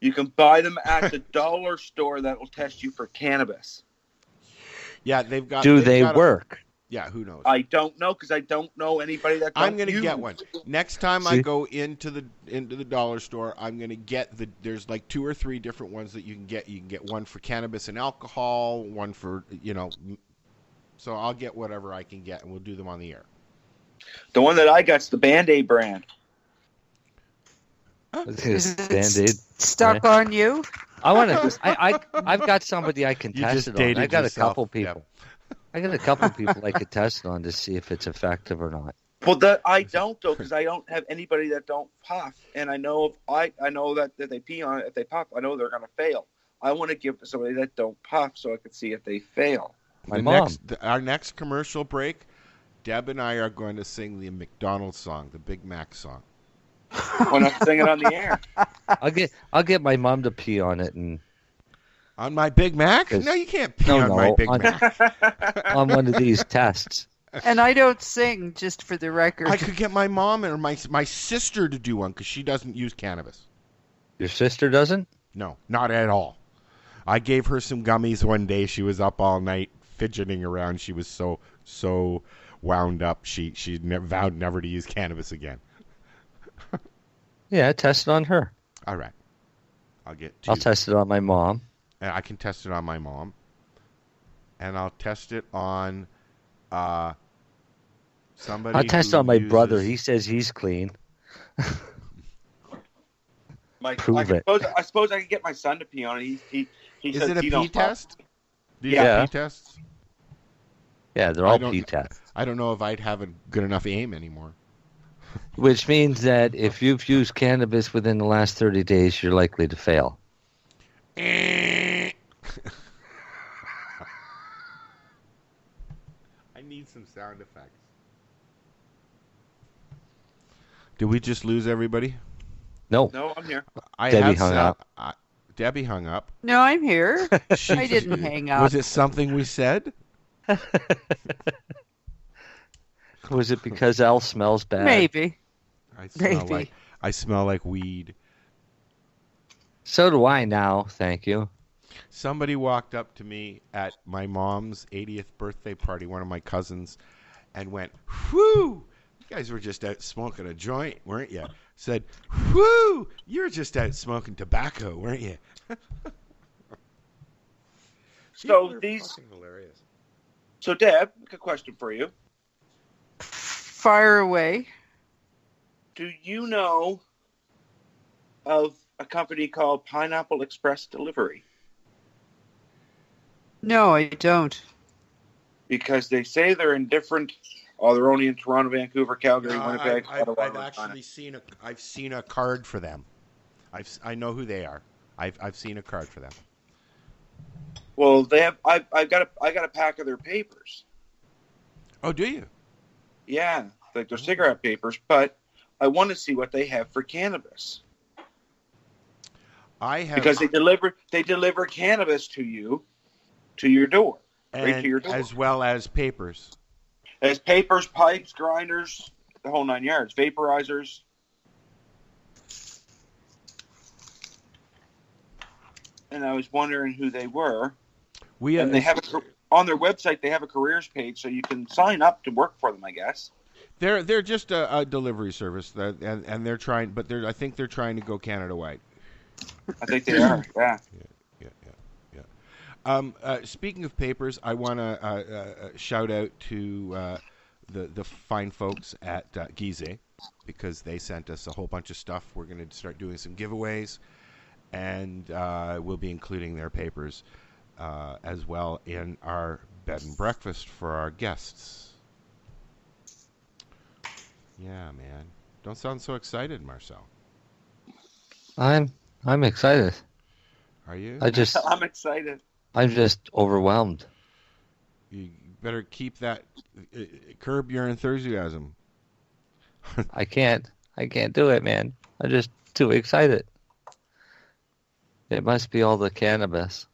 You can buy them at the dollar store that will test you for cannabis.
Yeah, they've got.
Do they work?
Yeah, who knows?
I don't know because I don't know anybody that.
I'm going to get one next time I go into the dollar store. I'm going to get there's like 2 or 3 different ones that you can get. You can get one for cannabis and alcohol, one for So I'll get whatever I can get, and we'll do them on the air.
The one that I got's the Band-Aid brand.
Is it
Band-Aid
stuck on you?
I want to. I've got somebody I can test it on. I got
yourself.
a couple people. Yep. I got a couple people I could test it on to see if it's effective or not.
Well, I don't though, because I don't have anybody that don't puff, and I know that if they pee on it, if they puff, I know they're going to fail. I want to give it to somebody that don't puff, so I can see if they fail.
My mom.
Our next commercial break, Deb and I are going to sing the McDonald's song, the Big Mac song.
Why not sing it on the air?
I'll get my mom to pee on it and.
On my Big Mac? No, you can't pee on my Big Mac.
On one of these tests.
And I don't sing, just for the record.
I could get my mom or my sister to do one because she doesn't use cannabis.
Your sister doesn't?
No, not at all. I gave her some gummies one day. She was up all night fidgeting around. She was so wound up. She vowed never to use cannabis again.
Yeah, test it on her.
All right.
I'll test it on my mom.
And I can test it on my mom. And I'll test it on somebody.
I'll test it on my brother. He says he's clean. Prove it.
I suppose I could get my son to pee on it. He
Is
says
it a
he
pee
don't
test?
puff.
Do you have pee tests?
Yeah, they're all pee tests.
I don't know if I'd have a good enough aim anymore.
Which means that if you've used cannabis within the last 30 days, you're likely to fail.
I need some sound effects. Did we just lose everybody?
No.
No, I'm here.
Debbie hung up.
Debbie hung up.
No, I'm here. I didn't hang up.
Was it something we said?
Was it because Al smells bad?
Maybe.
I smell like weed.
So do I now, thank you.
Somebody walked up to me at my mom's 80th birthday party, one of my cousins, and went, "Whew, you guys were just out smoking a joint, weren't you?" Said, "Whew, you were just out smoking tobacco, weren't you?"
So
hilarious.
So Deb, a question for you.
Fire away.
Do you know of a company called Pineapple Express Delivery?
No, I don't.
Because they say they're in different. Oh, they're only in Toronto, Vancouver, Calgary, Winnipeg.
I've actually seen a card for them. I know who they are. I've seen a card for them.
Well, they have. I got a pack of their papers.
Oh, do you?
Yeah, like their cigarette papers, but I want to see what they have for cannabis. Because they deliver cannabis to you, to your door, right to your door,
as well as papers.
As papers, pipes, grinders, the whole 9 yards, vaporizers. And I was wondering who they were. And they have on their website. They have a careers page, so you can sign up to work for them. I guess
they're just a delivery service, and they're trying, but I think they're trying to go Canada wide.
I think they are. Yeah.
Speaking of papers, I want to shout out to the fine folks at Gize, because they sent us a whole bunch of stuff. We're going to start doing some giveaways, and we'll be including their papers as well in our bed and breakfast for our guests. Yeah, man. Don't sound so excited, Marcel.
I'm excited.
Are you?
I'm excited.
I'm just overwhelmed.
You better keep that. Curb your enthusiasm.
I can't do it, man. I'm just too excited. It must be all the cannabis.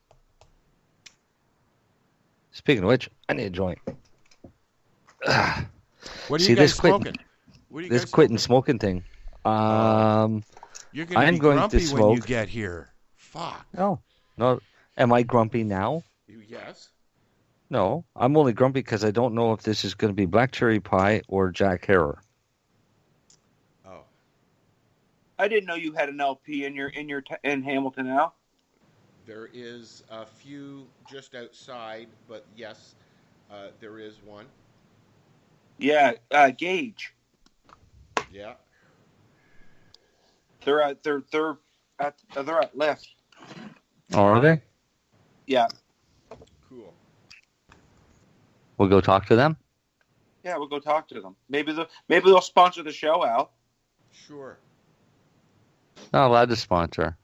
Speaking of which, I need a joint.
What are you guys smoking?
This quitting smoking thing.
You're going to be grumpy when you get here. Fuck.
No. Am I grumpy now?
Yes.
No, I'm only grumpy because I don't know if this is going to be black cherry pie or Jack Herer.
Oh.
I didn't know you had an LP in Hamilton now.
There is a few just outside, but yes, there is one.
Yeah, Gage.
Yeah.
They're at left.
Oh, are they?
Yeah.
Cool.
We'll go talk to them.
Yeah, we'll go talk to them. Maybe they'll sponsor the show, Al.
Sure.
Not allowed to sponsor.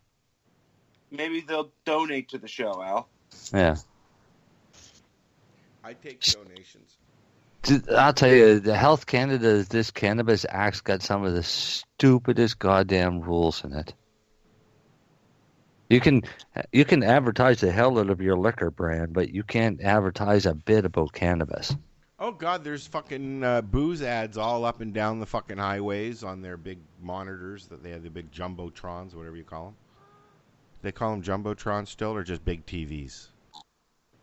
Maybe they'll donate to the show, Al.
Yeah.
I take donations.
I'll tell you, the Health Canada, this Cannabis Act's got some of the stupidest goddamn rules in it. You can advertise the hell out of your liquor brand, but you can't advertise a bit about cannabis.
Oh, God, there's fucking booze ads all up and down the fucking highways on their big monitors that they have, the big jumbotrons, whatever you call them. They call them jumbotrons still, or just big TVs?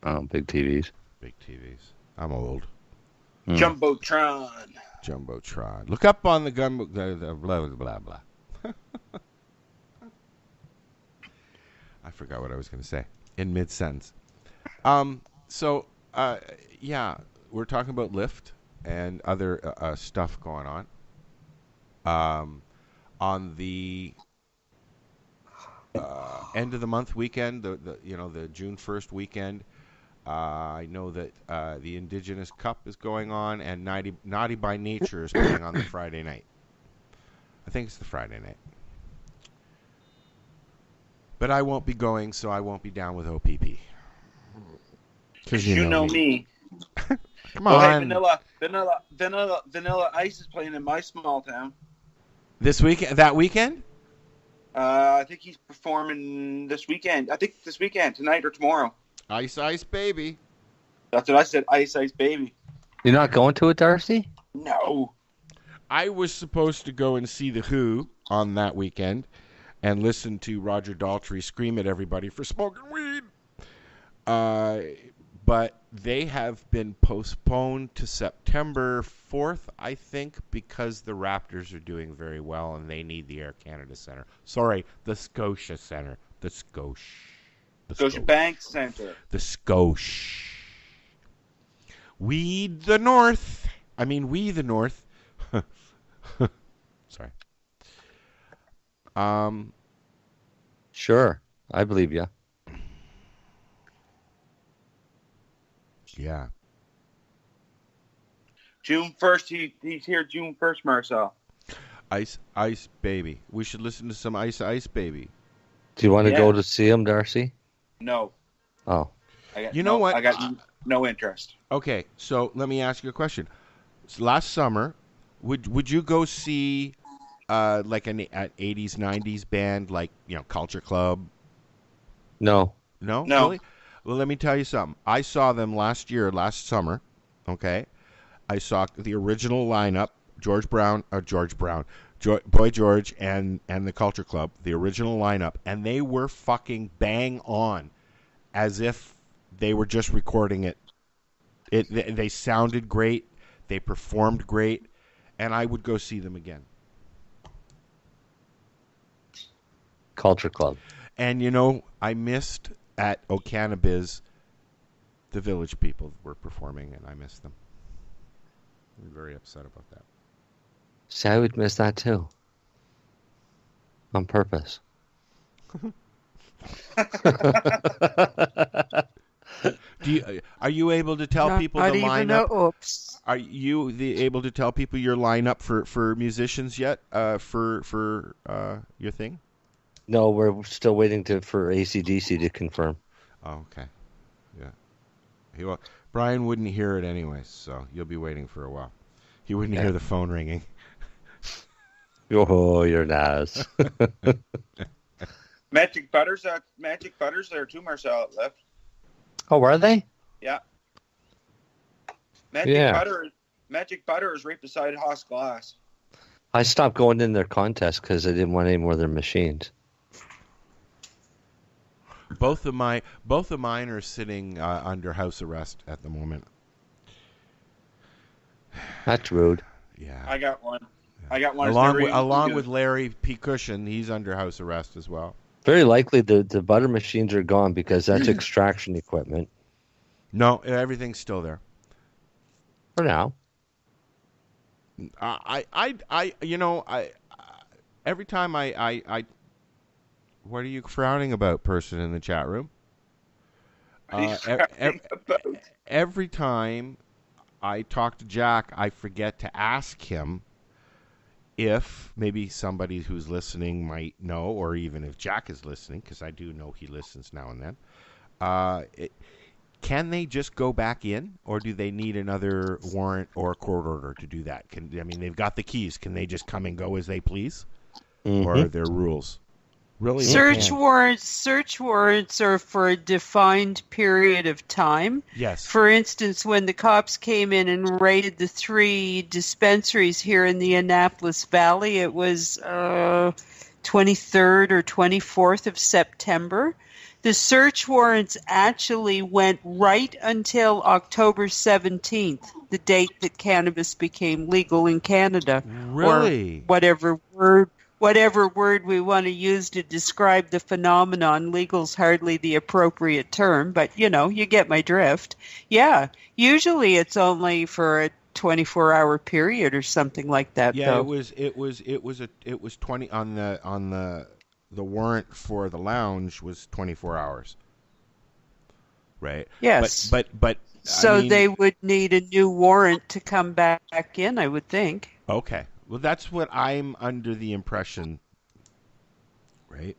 Oh, big TVs.
Big TVs. I'm old.
Jumbotron.
Jumbotron. Look up on the gun, the blah, blah, blah. I forgot what I was going to say in mid-sentence. Yeah, we're talking about Lyft and other stuff going on. On the end of the month weekend, the June 1st weekend, I know that the Indigenous Cup is going on, and Naughty by Nature is playing on the Friday night. I think it's the Friday night. But I won't be going, so I won't be down with OPP.
Because you know me.
Come on.
Hey, Vanilla Ice is playing in my small town.
This weekend? That weekend?
I think he's performing this weekend. I think this weekend, tonight or tomorrow.
Ice Ice Baby.
That's what I said, Ice Ice Baby.
You're not going to it, Darcy?
No.
I was supposed to go and see The Who on that weekend and listen to Roger Daltrey scream at everybody for smoking weed. But they have been postponed to September 4th, I think, because the Raptors are doing very well and they need the Air Canada Centre. Sorry, the Scotia Centre. The Scotia
Bank Centre.
The Scotia. We the North. Sorry.
Sure, I believe you.
Yeah.
June 1st, he's here June 1st, Marcel.
Ice Ice Baby. We should listen to some Ice Ice Baby.
Do you want to go to see him, Darcy?
No.
Oh.
What?
I got no interest.
Okay, so let me ask you a question. Last summer, would you go see like an 80s, 90s band like, Culture Club?
No.
No? Really? Well, let me tell you something. I saw them last summer, okay? I saw the original lineup, Boy George and the Culture Club, the original lineup, and they were fucking bang on, as if they were just recording it. They sounded great, they performed great, and I would go see them again.
Culture Club.
And I missed at O'Cannabiz, the Village People were performing, and I missed them. I'm very upset about that.
See, I would miss that too. On purpose.
Are you able to tell people the lineup?
Oops.
Are you able to tell people your lineup for musicians yet? For your thing?
No, we're still waiting for AC/DC to confirm.
Oh, okay. Yeah. Brian wouldn't hear it anyway, so you'll be waiting for a while. He wouldn't hear the phone ringing.
Oh, you're nice.
Magic Butters there too, Marcel, left.
Oh, were they?
Yeah. Magic Butter is right beside Haas Glass.
I stopped going in their contest because I didn't want any more of their machines.
Both of mine are sitting under house arrest at the moment.
That's rude.
Yeah.
I got one. I got one.
Along with Larry P. Cushion, he's under house arrest as well.
Very likely the butter machines are gone because that's extraction equipment.
No, everything's still there.
For now.
Every time I what are you frowning about, person in the chat room? Every time I talk to Jack, I forget to ask him if maybe somebody who's listening might know, or even if Jack is listening, because I do know he listens now and then. Can they just go back in, or do they need another warrant or a court order to do that? They've got the keys. Can they just come and go as they please, or are there rules? Really,
search warrants are for a defined period of time.
Yes.
For instance, when the cops came in and raided the 3 dispensaries here in the Annapolis Valley, it was 23rd or 24th of September. The search warrants actually went right until October 17th, the date that cannabis became legal in Canada.
Really?
Or whatever word we want to use to describe the phenomenon. Legal's hardly the appropriate term, but you get my drift. Yeah, usually it's only for a 24-hour period or something like that.
Yeah,
though.
it was 20 on the warrant for the lounge was 24 hours. Right?
Yes.
But
so they would need a new warrant to come back in, I would think.
Okay. Well, that's what I'm under the impression, right?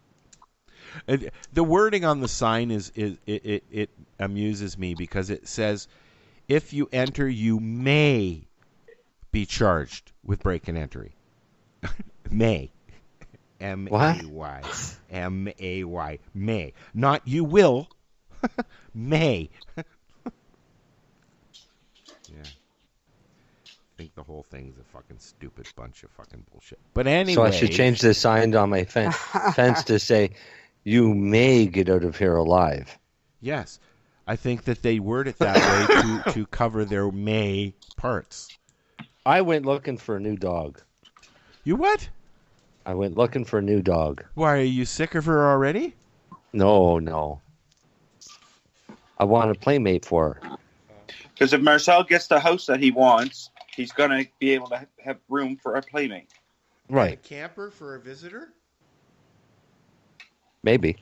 The wording on the sign it amuses me because it says, if you enter, you may be charged with break and entry. May. M-A-Y. M-A-Y. May. Not you will. May. Yeah. I think the whole thing's a fucking stupid bunch of fucking bullshit. But anyway.
So I should change the sign on my fence to say, you may get out of here alive.
Yes. I think that they word it that way to cover their may parts.
I went looking for a new dog.
You what?
I went looking for a new dog.
Why, are you sick of her already?
No. I want a playmate for her.
Because if Marcel gets the house that he wants, he's going to be able to have room for a playmate.
Right.
A camper for a visitor?
Maybe.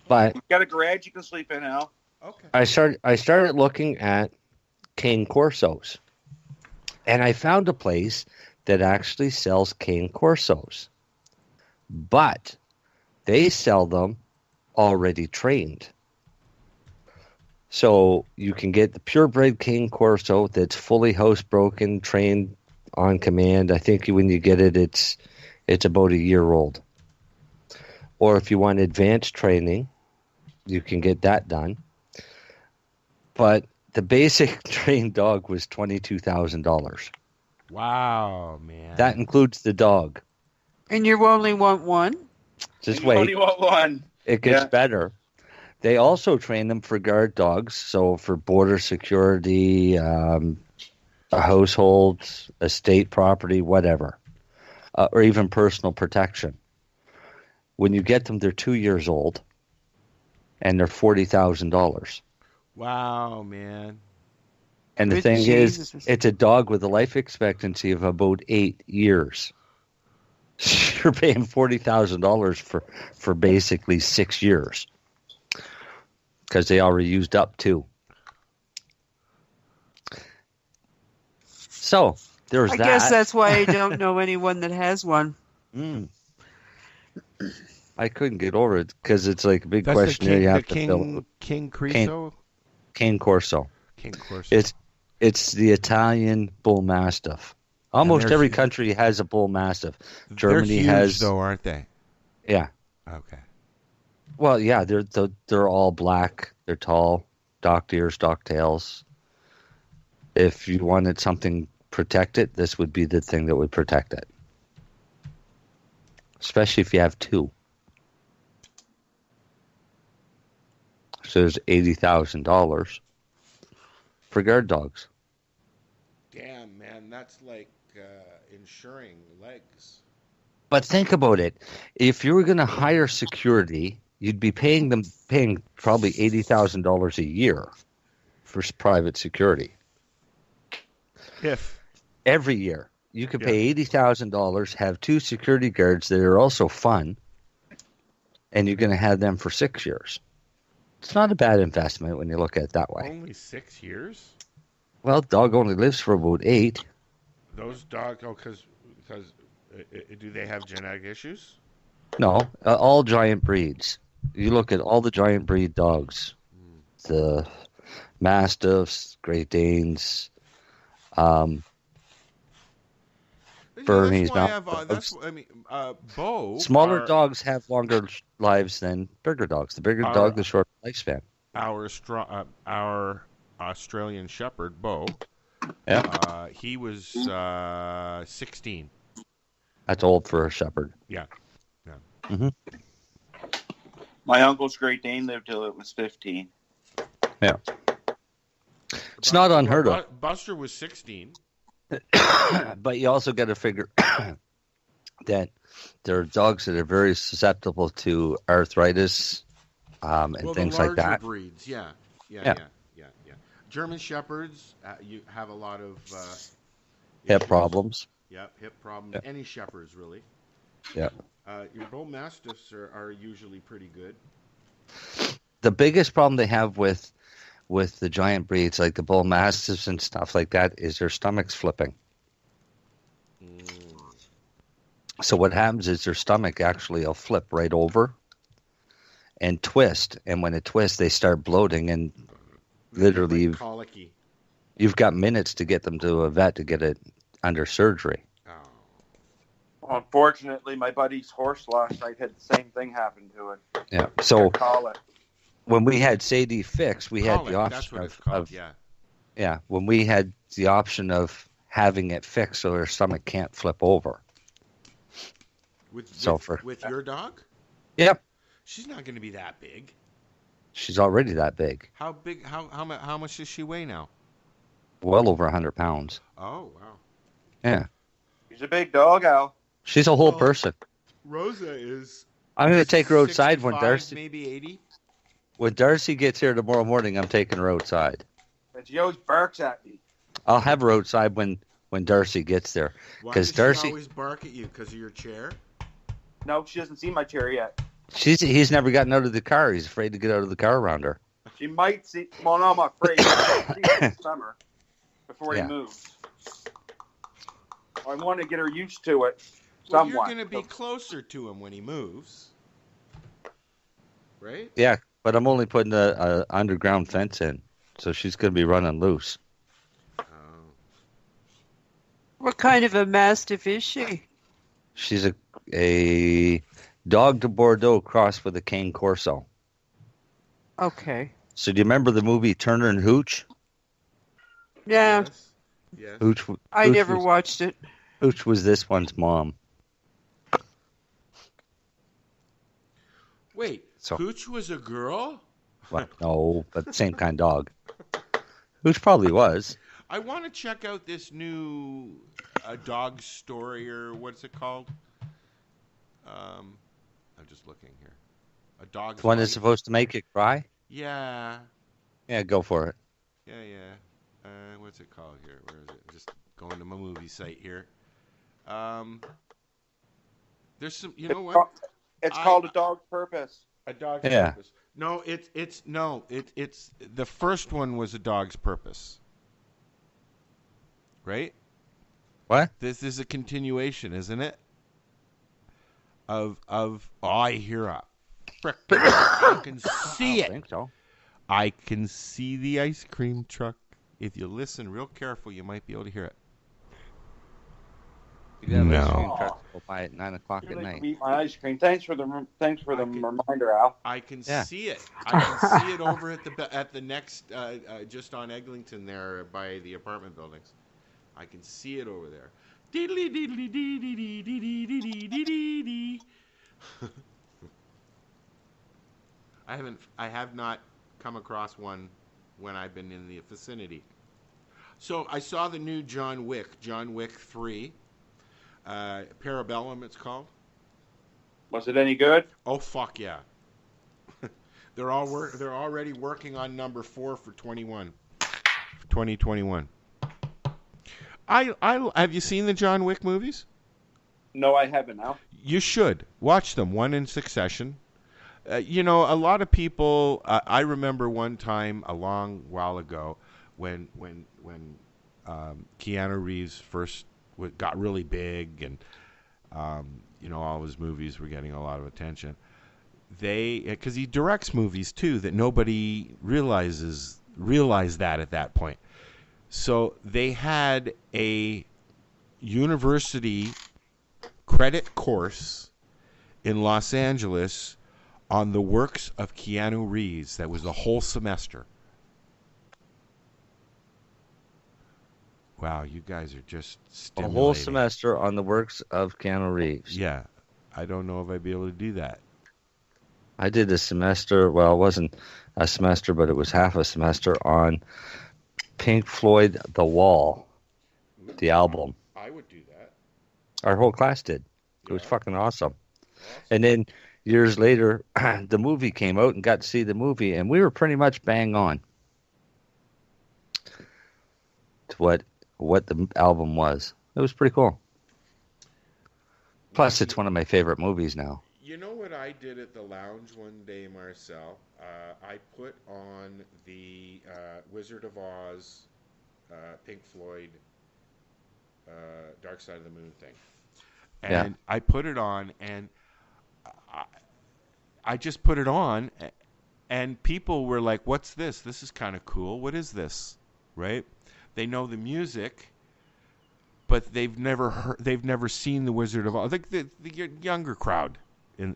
But
you've got a garage you can sleep in now.
Okay.
I started looking at cane corsos. And I found a place that actually sells cane corsos. But they sell them already trained. So you can get the purebred cane corso that's fully housebroken, trained on command. I think when you get it, it's about a year old. Or if you want advanced training, you can get that done. But the basic trained dog was $22,000.
Wow, man.
That includes the dog.
And you only want one?
Just
you
wait.
only want one.
It gets better. They also train them for guard dogs, so for border security, a household, estate property, whatever, or even personal protection. When you get them, they're 2 years old, and they're $40,000.
Wow, man.
And the thing is, it's a dog with a life expectancy of about 8 years. You're paying $40,000 for basically 6 years. Because they already used up 2. So, there's that.
I guess that's why I don't know anyone that has one.
I couldn't get over it because it's like a big question you have to fill.
King Corso?
Cane Corso.
King Corso.
It's the Italian Bull Mastiff. Almost every country has a Bull Mastiff. Germany
they're huge,
has,
though, aren't they?
Yeah.
Okay.
Well, yeah, they're all black. They're tall, docked ears, docked tails. If you wanted something protected, this would be the thing that would protect it. Especially if you have 2. So there's $80,000 for guard dogs.
Damn, man, that's like insuring legs.
But think about it. If you were going to hire security, you'd be paying probably $80,000 a year for private security. Every year. You could pay $80,000, have 2 security guards that are also fun, and you're going to have them for 6 years. It's not a bad investment when you look at it that way.
Only 6 years?
Well, dog only lives for about 8.
Those dogs, because do they have genetic issues?
No, all giant breeds. You look at all the giant breed dogs, the Mastiffs, Great Danes, Bernese,
Bo.
Smaller dogs have longer lives than bigger dogs. The bigger dog, the shorter lifespan.
Our Australian Shepherd, Bo.
Yeah.
He was 16.
That's old for a shepherd.
Yeah.
Mm-hmm.
My uncle's Great Dane lived till it was 15.
Yeah. It's not unheard of.
Buster was 16.
But you also got to figure that there are dogs that are very susceptible to arthritis and things like that.
Breeds, yeah. German Shepherds, you have a lot of
hip problems.
Yeah, hip problems. Any Shepherds, really.
Yeah.
Your Bull Mastiffs are usually pretty good.
The biggest problem they have with the giant breeds, like the Bull Mastiffs and stuff like that, is their stomachs flipping. So what happens is their stomach actually will flip right over and twist. And when it twists, they start bloating, and literally you've got minutes to get them to a vet to get it under surgery.
Well, unfortunately, my buddy's horse last night had the same thing happen to it.
Yeah. So when we had Sadie fixed, we had the option when we had the option of having it fixed so her stomach can't flip over.
With your dog?
Yep.
She's not going to be that big.
She's already that big.
How big? How much does she weigh now?
Well over 100 pounds.
Oh, wow.
Yeah.
She's a big dog, Al.
She's a whole person.
Rosa is.
I'm going to take her outside when Darcy.
Maybe 80.
When Darcy gets here tomorrow morning, I'm taking her outside.
But she always barks at me.
I'll have her outside when Darcy gets there.
Why does she always bark at you? Because of your chair?
No, she hasn't seen my chair yet.
He's never gotten out of the car. He's afraid to get out of the car around her.
She might see. Well, no, I'm afraid. She'll see it this summer before he moves. I want to get her used to it somewhat.
Well, you're going to be closer to him when he moves, right?
Yeah, but I'm only putting a underground fence in, so she's going to be running loose.
What kind of a Mastiff is she?
She's a dog de Bordeaux crossed with a cane corso.
Okay.
So do you remember the movie Turner and Hooch?
Yeah.
Yes.
I never watched it.
Hooch was this one's mom.
Wait, Hooch was a girl?
Well, no, but same kind of dog. Hooch probably was.
I want to check out this new dog story, or what's it called? I'm just looking here. A dog's
The one that's supposed to make you cry?
Yeah.
Yeah, go for it.
Yeah. What's it called here? Where is it? Just going to my movie site here. There's some. You know what?
It's called A Dog's Purpose.
A Dog's Purpose. No, it's the first one was A Dog's Purpose. Right?
What?
This is a continuation, isn't it? I hear a frick. I can see it.
I think so.
I can see the ice cream truck. If you listen real careful, you might be able to hear it.
You got ice cream truck to go by at 9 o'clock at night.
Eat my ice cream. Thanks for the reminder, Al.
I can see it. I can see it over at the next just on Eglinton there by the apartment buildings. I can see it over there. Diddly diddly dee dee dee dee dee dee dee dee dee. I have not come across one when I've been in the vicinity. So I saw the new John Wick 3, Parabellum it's called.
Was it any good?
Oh, fuck yeah. They're already working on number 4 for 2021. Have you seen the John Wick movies?
No, I haven't. Now
you should watch them, one in succession. A lot of people. I remember one time a long while ago when Keanu Reeves first got really big, and all his movies were getting a lot of attention. Because he directs movies too that nobody realized that at that point. So they had a university credit course in Los Angeles on the works of Keanu Reeves. That was a whole semester. Wow, you guys are just stimulating.
A whole semester on the works of Keanu Reeves.
Yeah, I don't know if I'd be able to do that.
I did a semester, well, it wasn't a semester, but it was half a semester on Pink Floyd The Wall, the album.
I would do that.
Our whole class did. It was fucking awesome. And then years later, the movie came out and got to see the movie, and we were pretty much bang on to what the album was. It was pretty cool. Plus, it's one of my favorite movies now.
You know what I did at the lounge one day, Marcel? I put on the Wizard of Oz, Pink Floyd, Dark Side of the Moon thing. And I put it on, and I just put it on, and people were like, what's this? This is kind of cool. What is this? Right? They know the music, but they've never seen the Wizard of Oz. Like the younger crowd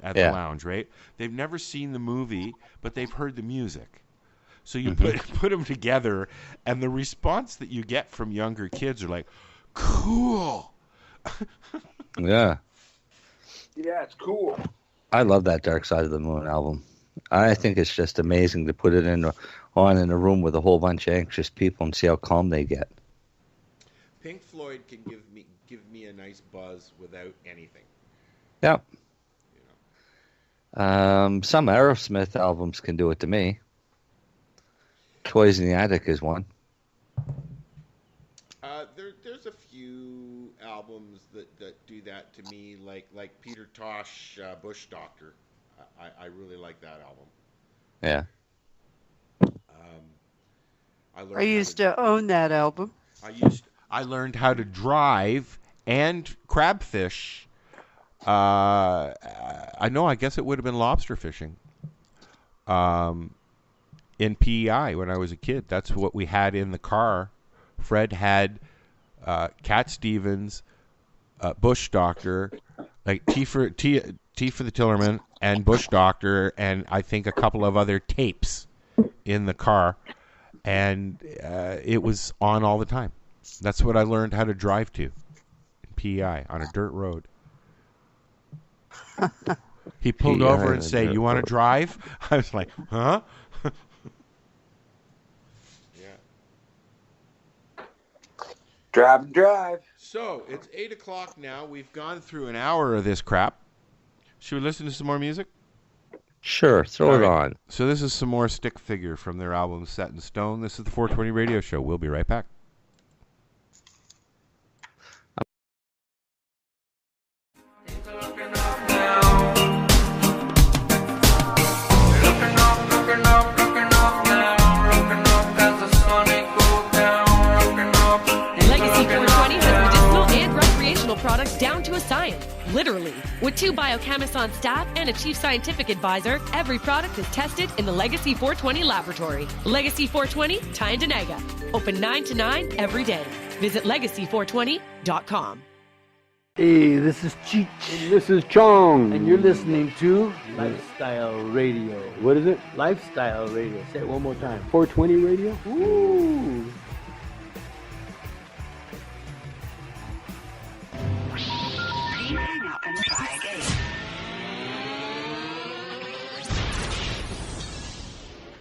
at the lounge, right? They've never seen the movie, but they've heard the music. So you put them together, and the response that you get from younger kids are like, cool.
Yeah.
Yeah, it's cool.
I love that Dark Side of the Moon album. I think it's just amazing to put it on in a room with a whole bunch of anxious people and see how calm they get.
Pink Floyd can give me a nice buzz without anything.
Yeah. Some Aerosmith albums can do it to me. Toys in the Attic is one.
There's a few albums that do that to me, like Peter Tosh, Bush Doctor. I really like that album.
Yeah.
I used to own that album.
I learned how to drive and crabfish. I guess it would have been lobster fishing. In PEI when I was a kid. That's what we had in the car. Fred had Cat Stevens, Bush Doctor, like T for the Tillerman, and Bush Doctor, and I think a couple of other tapes in the car, and it was on all the time. That's what I learned how to drive to in PEI on a dirt road. He pulled over and said, "You want to drive?" I was like, "Huh?"
Drive.
So, it's 8 o'clock now. We've gone through an hour of this crap. Should we listen to some more music?
Sure, throw it on.
So this is some more Stick Figure from their album Set in Stone. This is the 420 Radio Show. We'll be right back.
Products down to a science, literally. With 2 biochemists on staff and a chief scientific advisor, every product is tested in the Legacy 420 laboratory. Legacy 420, Tyendinaga. Open 9 to 9 every day. Visit legacy420.com.
Hey, this is Cheech. And this is Chong. And you're listening to Lifestyle Radio. What is it? Lifestyle Radio. Say it one more time. 420 Radio? Ooh.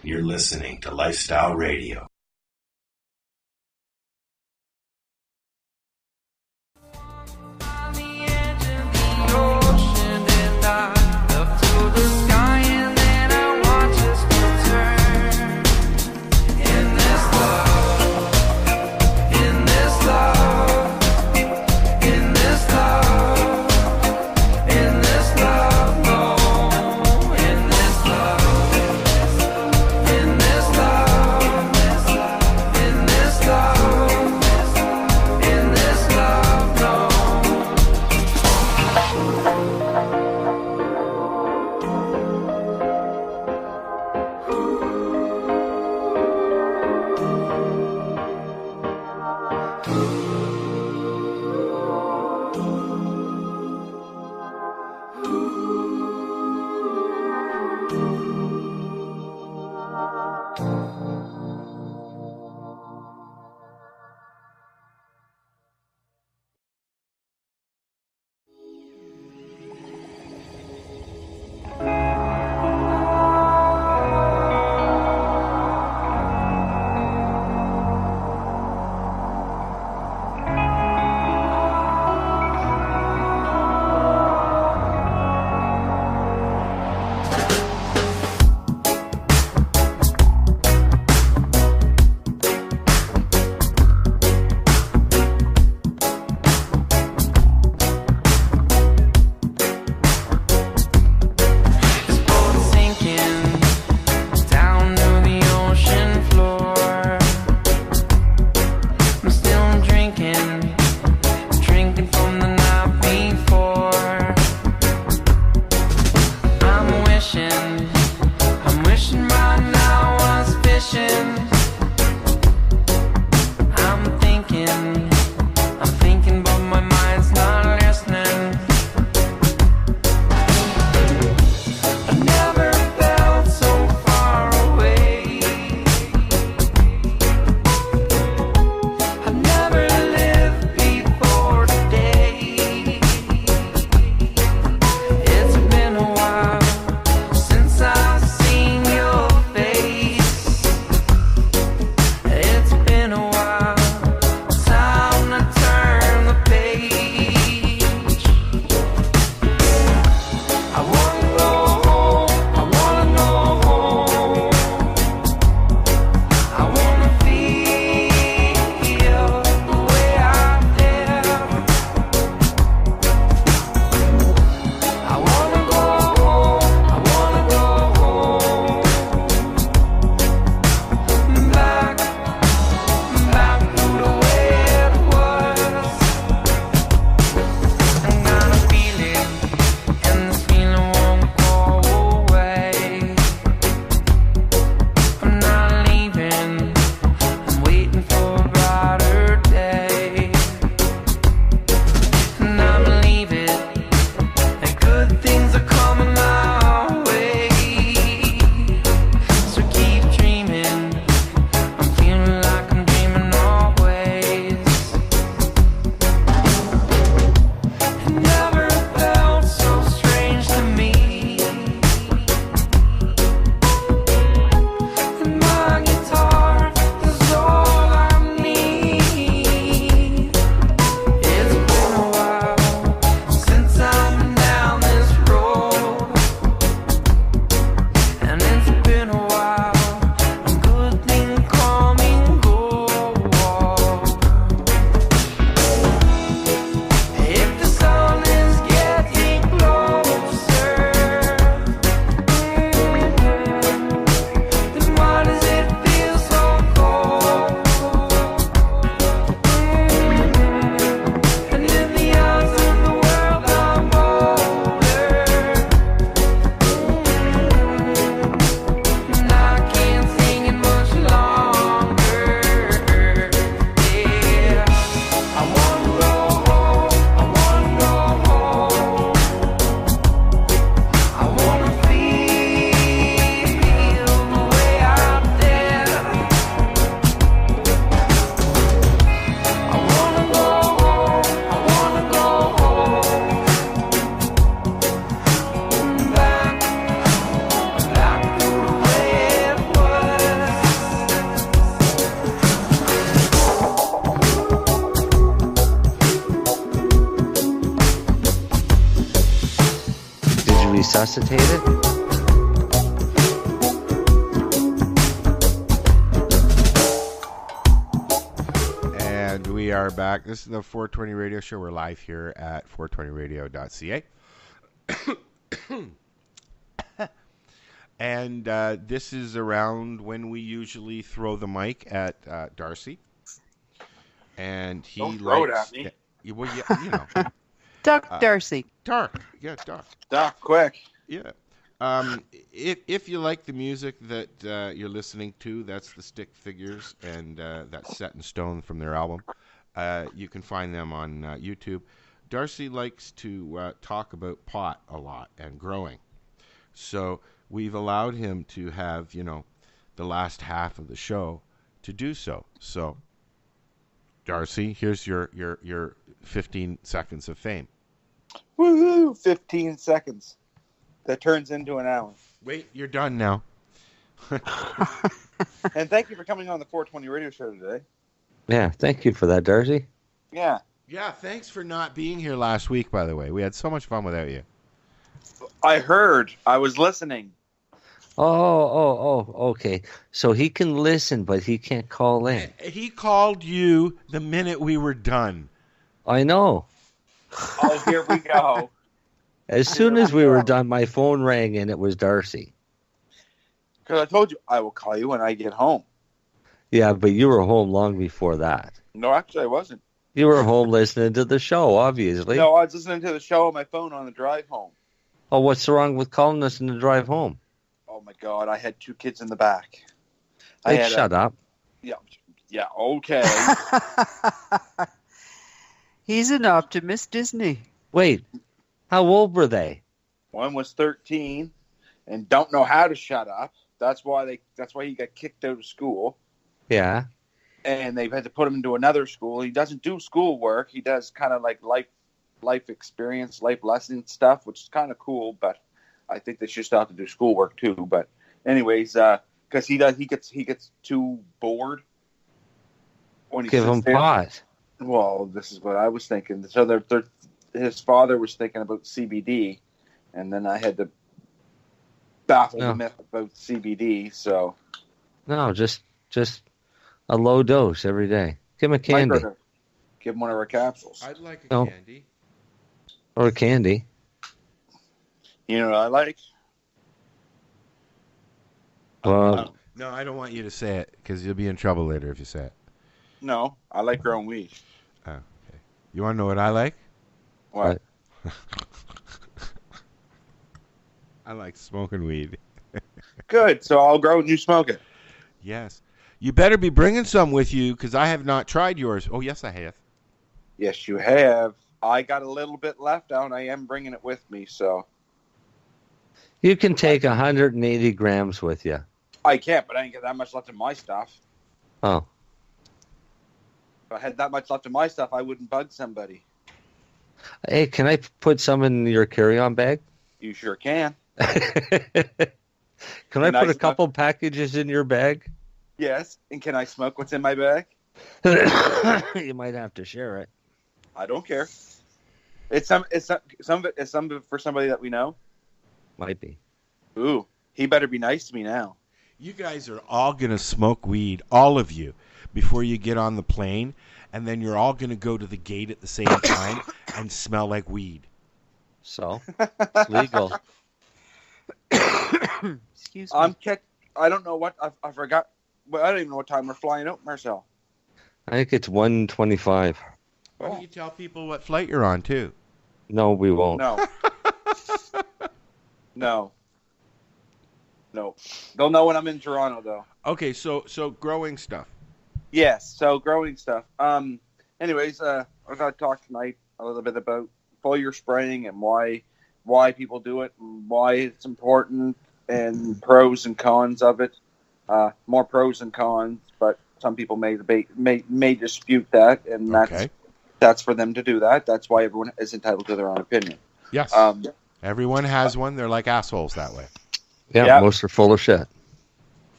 You're listening to Lifestyle Radio.
Road
resuscitate it?
And we are back. This is the 420 Radio Show. We're live here at 420radio.ca. And this is around when we usually throw the mic at Darcy. And he
Don't throw it
likes,
at me.
Well, yeah, you know.
Duck Darcy.
Duck. Yeah, duck.
Duck, quick.
Yeah. If you like the music that you're listening to, that's the Stick Figures, and that's Set in Stone from their album. You can find them on YouTube. Darcy likes to talk about pot a lot and growing. So we've allowed him to have, the last half of the show to do so. So, Darcy, here's your 15 seconds of fame.
Woohoo! 15 seconds. That turns into an hour.
Wait, you're done now.
And thank you for coming on the 420 Radio Show today.
Yeah, thank you for that, Darcy.
Yeah.
Yeah, thanks for not being here last week, by the way. We had so much fun without you.
I heard. I was listening.
Oh, okay. So he can listen, but he can't call in.
He called you the minute we were done.
I know.
Oh, here we go.
As soon as we were done, my phone rang and it was Darcy.
Because I told you, I will call you when I get home.
Yeah, but you were home long before that.
No, actually, I wasn't.
You were home listening to the show, obviously.
No, I was listening to the show on my phone on the drive home.
Oh, what's wrong with calling us in the drive home?
Oh, my God. I had 2 kids in the back.
Hey, shut up.
Yeah, okay.
He's an optimist, isn't he?
Wait, how old were they?
One was 13 and don't know how to shut up. That's why he got kicked out of school.
Yeah.
And they've had to put him into another school. He doesn't do schoolwork. He does kind of like life experience, life lesson stuff, which is kind of cool. But I think they should still have to do schoolwork too. But anyways, because he gets too bored when he
give him pot.
Well, this is what I was thinking. So his father was thinking about CBD, and then I had to baffle the myth about CBD. So
no, just a low dose every day. Give him a candy.
Give him one of our capsules.
I'd like a candy.
Or a candy.
You know what I like?
Well,
no, I don't want you to say it because you'll be in trouble later if you say it.
No, I like growing weed.
Oh, okay. You want to know what I like?
What?
I like smoking weed.
Good. So I'll grow and you smoke it.
Yes. You better be bringing some with you because I have not tried yours. Oh, yes, I have.
Yes, you have. I got a little bit left out. I am bringing it with me, so.
You can take 180 grams with you.
I can't, but I ain't got that much left in my stuff.
Oh.
If I had that much left in my stuff, I wouldn't bug somebody.
Hey, can I put some in your carry-on bag?
You sure can.
Can I put a couple packages in your bag?
Yes. And can I smoke what's in my bag?
You might have to share it.
I don't care. Some of it for somebody that we know.
Might be.
Ooh, he better be nice to me now.
You guys are all going to smoke weed, all of you, before you get on the plane, and then you're all going to go to the gate at the same time and smell like weed.
So, it's legal.
Excuse me.
I don't know what, I forgot. Well, I don't even know what time we're flying out, Marcel.
I think it's 1:25.
Why don't you tell people what flight you're on, too?
No, we won't.
No. No. They'll know when I'm in Toronto, though.
Okay, so growing stuff.
Yes, so growing stuff. Anyways, I'm going to talk tonight a little bit about foliar spraying and why people do it and why it's important and pros and cons of it. More pros and cons, but some people may dispute that, and that's for them to do that. That's why everyone is entitled to their own opinion.
Yes. Everyone has one. They're like assholes that way.
Yeah, most are full of shit.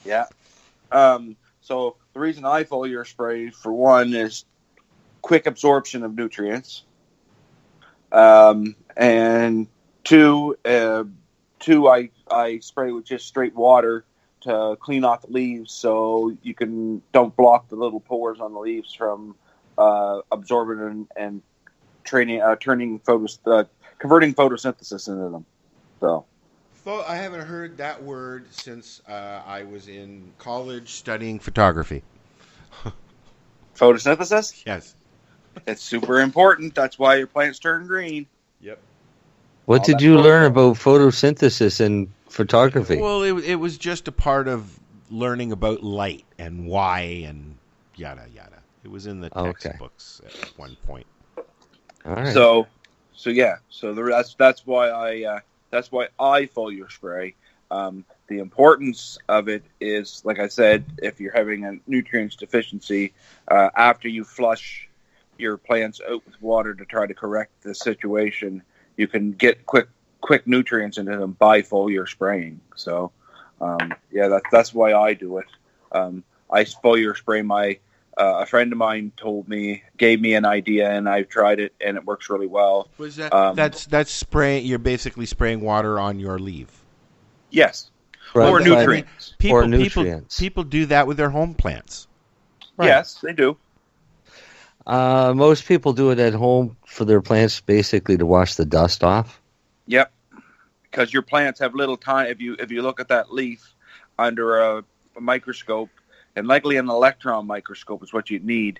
Yeah. So the reason I foliar spray, for one, is quick absorption of nutrients. And Two, I spray with just straight water to clean off the leaves, so you don't block the little pores on the leaves from absorbing and converting photosynthesis into them. So,
I haven't heard that word since I was in college studying photography.
Photosynthesis?
Yes.
It's super important. That's why your plants turn green.
Yep.
What did you learn about photosynthesis in photography?
Well, it was just a part of learning about light and why and yada yada. It was in the textbooks at one point.
All right.
So that's why I foliar spray. The importance of it is, like I said, if you're having a nutrients deficiency, after you flush your plants out with water to try to correct the situation, you can get quick nutrients into them by foliar spraying. So, that's why I do it. I foliar spray a friend of mine gave me an idea, and I've tried it, and it works really well.
Was that that's spraying? You're basically spraying water on your leaf.
Yes,
right.
Or nutrients.
People do that with their home plants.
Right. Yes, they do.
Most people do it at home for their plants, basically to wash the dust off.
Yep, because your plants have little tiny. If you look at that leaf under a microscope, and likely an electron microscope is what you'd need,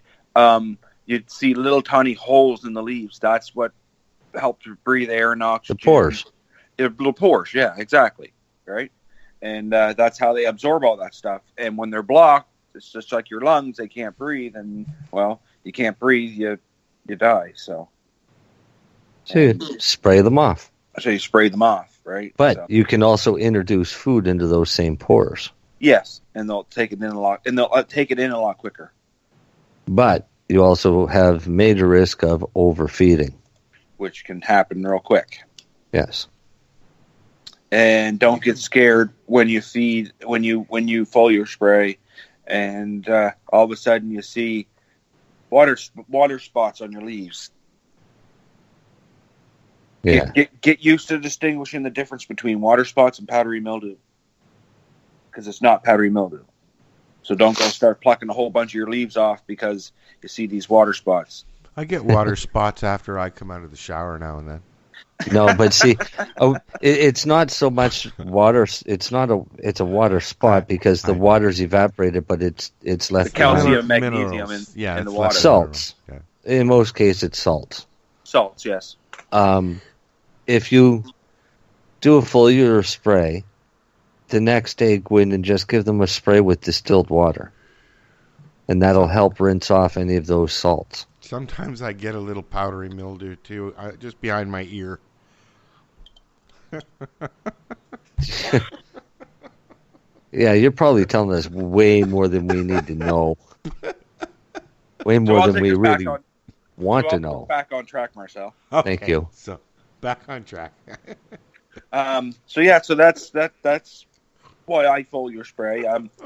you'd see little tiny holes in the leaves. That's what helps breathe air and oxygen.
The pores.
Little pores, yeah, exactly, right? And that's how they absorb all that stuff. And when they're blocked, it's just like your lungs. They can't breathe, and, well, you can't breathe, you die. So
you spray them off.
So you spray them off, right?
But you can also introduce food into those same pores.
Yes, and they'll take it in a lot quicker.
But you also have major risk of overfeeding,
which can happen real quick.
Yes.
And don't get scared when you foliar spray, and all of a sudden you see water spots on your leaves.
Yeah.
Get used to distinguishing the difference between water spots and powdery mildew, because it's not powdery mildew. So don't go start plucking a whole bunch of your leaves off because you see these water spots.
I get water spots after I come out of the shower now and then.
No, but see, it's not so much water. It's a water spot because the water's evaporated, but it's left
the calcium, magnesium in the water.
Salts. Yeah. In most cases, it's salts.
Salts, yes.
If you do a foliar spray, the next day go in and just give them a spray with distilled water, and that'll help rinse off any of those salts.
Sometimes I get a little powdery mildew too, just behind my ear.
Yeah, you're probably telling us way more than we need to know. Way more than we really want to know.
Back on track, Marcel.
Okay.
Thank you.
So back on track.
So that's why I foliar spray.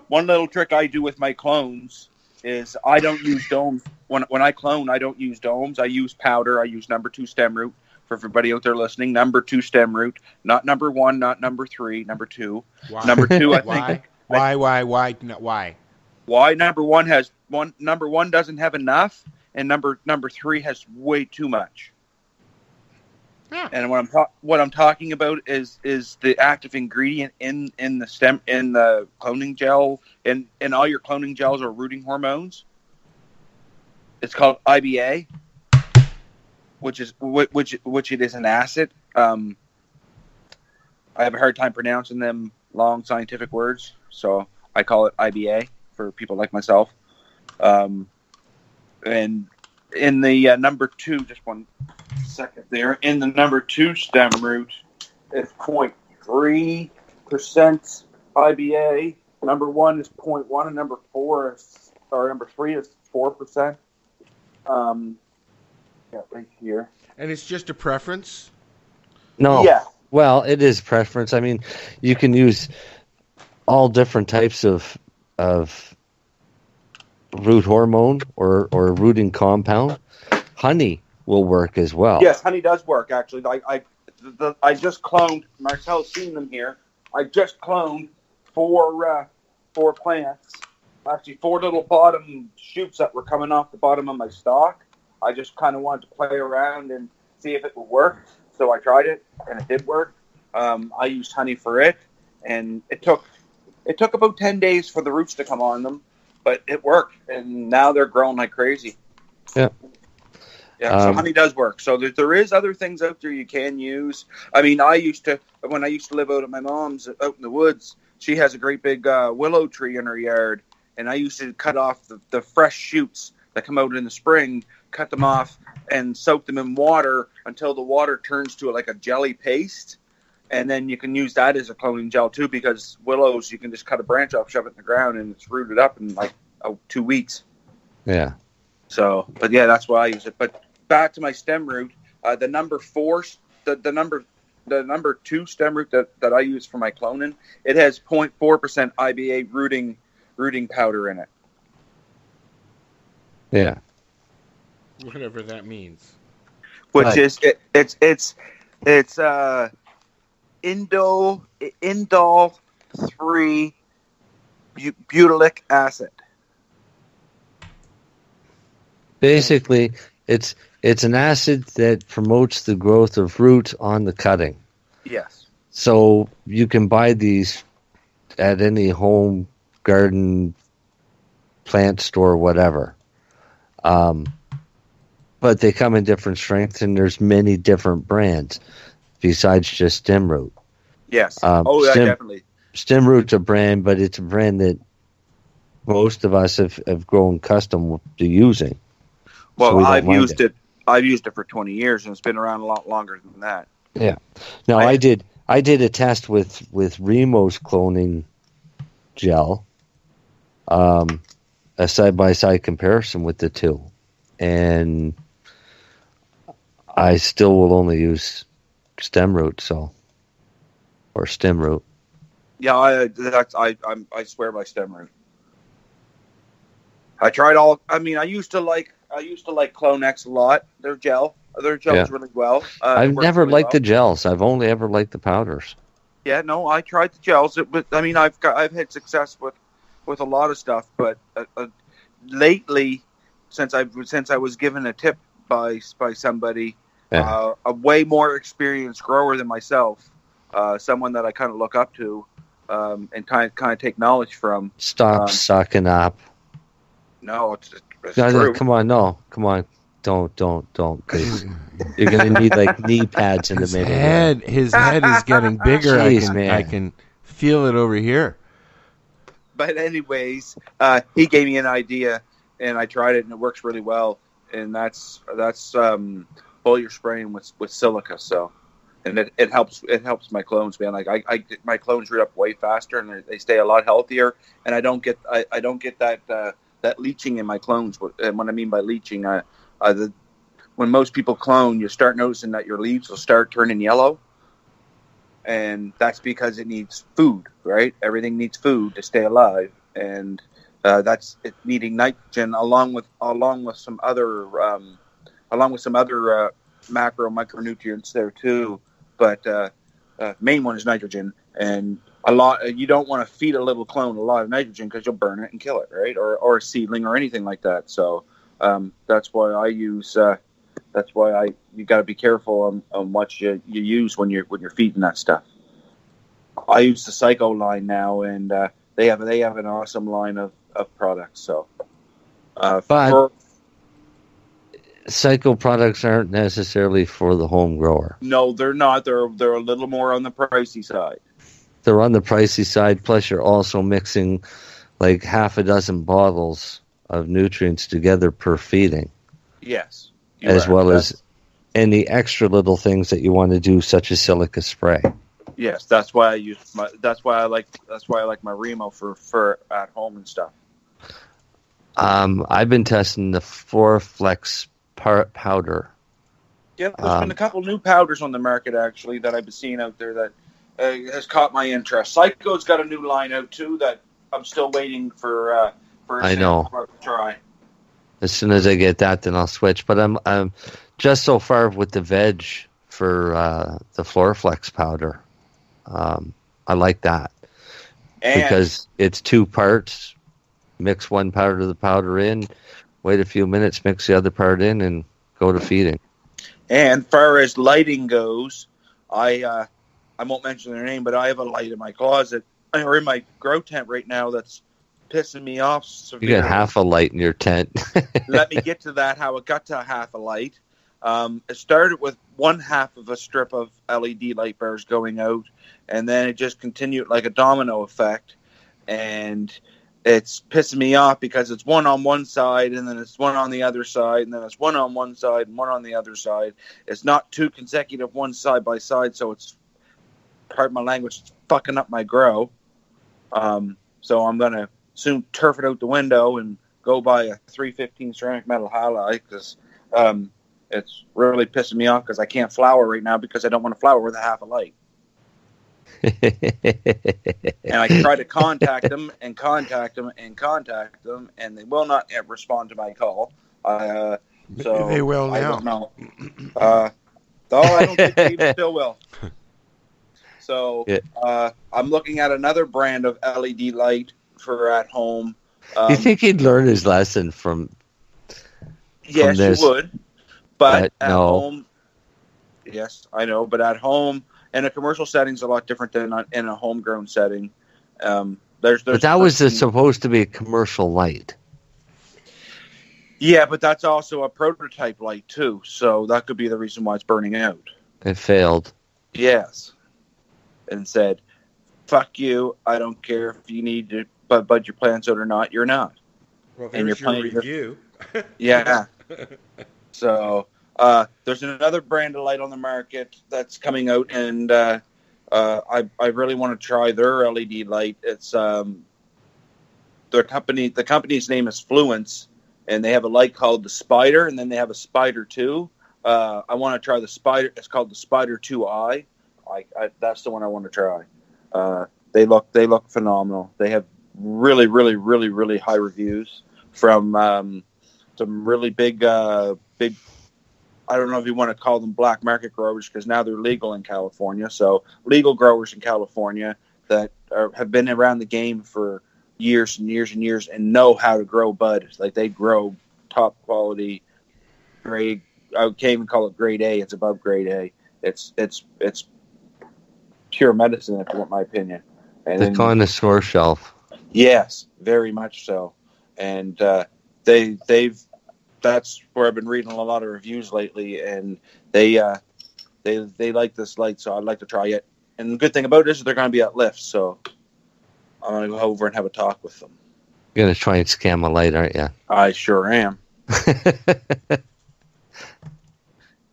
One little trick I do with my clones is I don't use domes. When I clone, I don't use domes. I use powder. I use number 2 stem root. For everybody out there listening, number 2 stem root, not number 1, not number 3, number 2.
Why?
Number 2, I think.
Why?
Why number 1 doesn't have enough, and number 3 has way too much.
Yeah.
And what I'm talking about is the active ingredient in the cloning gel, and all your cloning gels are rooting hormones. It's called IBA, which it is an acid. I have a hard time pronouncing them long scientific words, so I call it IBA for people like myself. And in the number 2, just one second there, in the number 2 stem root, it's 0.3% IBA. Number 1 is 0.1, and number 3 is 4%. Right here.
And it's just a preference?
No.
Yeah.
Well, it is preference. I mean, you can use all different types of root hormone or rooting compound. Honey will work as well.
Yes, honey does work, actually. I just cloned. Marcel's seen them here. I just cloned four plants. Actually, 4 little bottom shoots that were coming off the bottom of my stalk. I just kind of wanted to play around and see if it would work. So I tried it, and it did work. I used honey for it, and it took about 10 days for the roots to come on them, but it worked, and now they're growing like crazy.
Yeah.
Yeah, so honey does work. So there is other things out there you can use. I mean, when I used to live out at my mom's out in the woods, she has a great big willow tree in her yard, and I used to cut off the fresh shoots that come out in the spring, cut them off, and soak them in water until the water turns to like a jelly paste. And then you can use that as a cloning gel too, because willows, you can just cut a branch off, shove it in the ground, and it's rooted up in like 2 weeks.
Yeah.
So, but yeah, that's why I use it. But back to my stem root, the number 4, the number 2 stem root that I use for my cloning, it has 0.4% IBA rooting powder in it.
Yeah.
Whatever that means.
Which is it's indole 3 butylic acid.
Basically, it's an acid that promotes the growth of roots on the cutting.
Yes.
So you can buy these at any home, garden, plant store, whatever. But they come in different strengths, and there's many different brands besides just stem root.
Yes. Definitely.
Stem root's a brand, but it's a brand that most of us have grown accustomed to using.
Well,
So
I've used it for 20 years, and it's been around a lot longer than that.
Yeah. Now I did a test with Remo's cloning gel, a side-by-side comparison with the two, and I still will only use stem root, or stem root.
Yeah, I swear by stem root. I tried all. I mean, I used to like Clone X a lot. Their gels really well.
I've never liked the gels. I've only ever liked the powders.
Yeah, no, I tried the gels. But I mean, I've had success with a lot of stuff. But lately, since I was given a tip by somebody, a way more experienced grower than myself, someone that I kind of look up to, and kind of take knowledge from.
Stop sucking up.
No, it's
No,
true.
come on, don't, 'cause you're gonna need like knee pads in the middle.
His head is getting bigger.
Jeez,
I can feel it over here.
But anyways, he gave me an idea, and I tried it, and it works really well. And that's foliar spraying with silica. So, and it helps my clones, man. Like I my clones root up way faster, and they stay a lot healthier. And I don't get that leaching in my clones. And what I mean by leaching, when most people clone, you start noticing that your leaves will start turning yellow, and that's because it needs food, right? Everything needs food to stay alive, and that's it needing nitrogen along with some other macro micronutrients there too. But main one is nitrogen, and you don't want to feed a little clone a lot of nitrogen because you'll burn it and kill it, right? Or a seedling or anything like that. So that's why I use. You got to be careful on what you use when you're feeding that stuff. I use the Psycho line now, and they have an awesome line of products. So,
but Psycho products aren't necessarily for the home grower.
No, they're not. They're a little more on the pricey side.
They're on the pricey side, plus you're also mixing like half a dozen bottles of nutrients together per feeding.
Yes.
As well as any extra little things that you want to do, such as silica spray.
Yes, that's why I like my Remo for at home and stuff.
I've been testing the 4-Flex powder.
Yeah, there's been a couple new powders on the market actually that I've been seeing out there that has caught my interest. Psycho's got a new line out too that I'm still waiting for
I know.
to try.
As soon as I get that, then I'll switch. But I'm just so far with the veg for the Floraflex powder. I like that because it's 2 parts. Mix one part of the powder in, wait a few minutes, mix the other part in, and go to feeding.
And far as lighting goes, I won't mention their name, but I have a light in my closet or in my grow tent right now that's pissing me off severely.
You got half a light in your tent.
Let me get to that, how it got to half a light. It started with 1/2 of a strip of LED light bars going out, and then it just continued like a domino effect. And it's pissing me off because it's one on one side, and then it's one on the other side, and then it's one on one side and one on the other side. It's not 2 consecutive ones side by side, so it's, pardon my language, it's fucking up my grow. So I'm going to soon turf it out the window and go buy a 315 ceramic metal halide because it's really pissing me off because I can't flower right now because I don't want to flower with a half a light. And I try to contact them, and they will not respond to my call. So
they will now.
I don't know. Though I don't think they still will. So I'm looking at another brand of LED light for at home.
You think he'd learn his lesson from
yes,
this?
You would. But at
no.
home, yes, I know. But at home, in a commercial setting, is a lot different than in a homegrown setting. But
that was supposed to be a commercial light.
Yeah, but that's also a prototype light too. So that could be the reason why it's burning out.
It failed.
Yes, and said, "Fuck you! I don't care if you need to bud your plants out or not. You're not."
Well,
and you're
your review.
Yeah. So there's another brand of light on the market that's coming out, and I really want to try their LED light. It's their company. The company's name is Fluence, and they have a light called the Spider, and then they have a Spider 2. I want to try the Spider. It's called the Spider 2i. That's the one I want to try. They look phenomenal. They have really, really, really, really high reviews from some really big. I don't know if you want to call them black market growers because now they're legal in California. So legal growers in California that have been around the game for years and years and years and know how to grow bud. Like they grow top quality grade. I can't even call it grade A. It's above grade A. It's pure medicine, if you want my opinion. And
the connoisseur shelf.
Yes, very much so. And they've that's where I've been reading a lot of reviews lately, and they like this light, so I'd like to try it. And the good thing about it is they're going to be at Lyft, so I'm going to go over and have a talk with them.
You're going to try and scam a light, aren't you?
I sure am.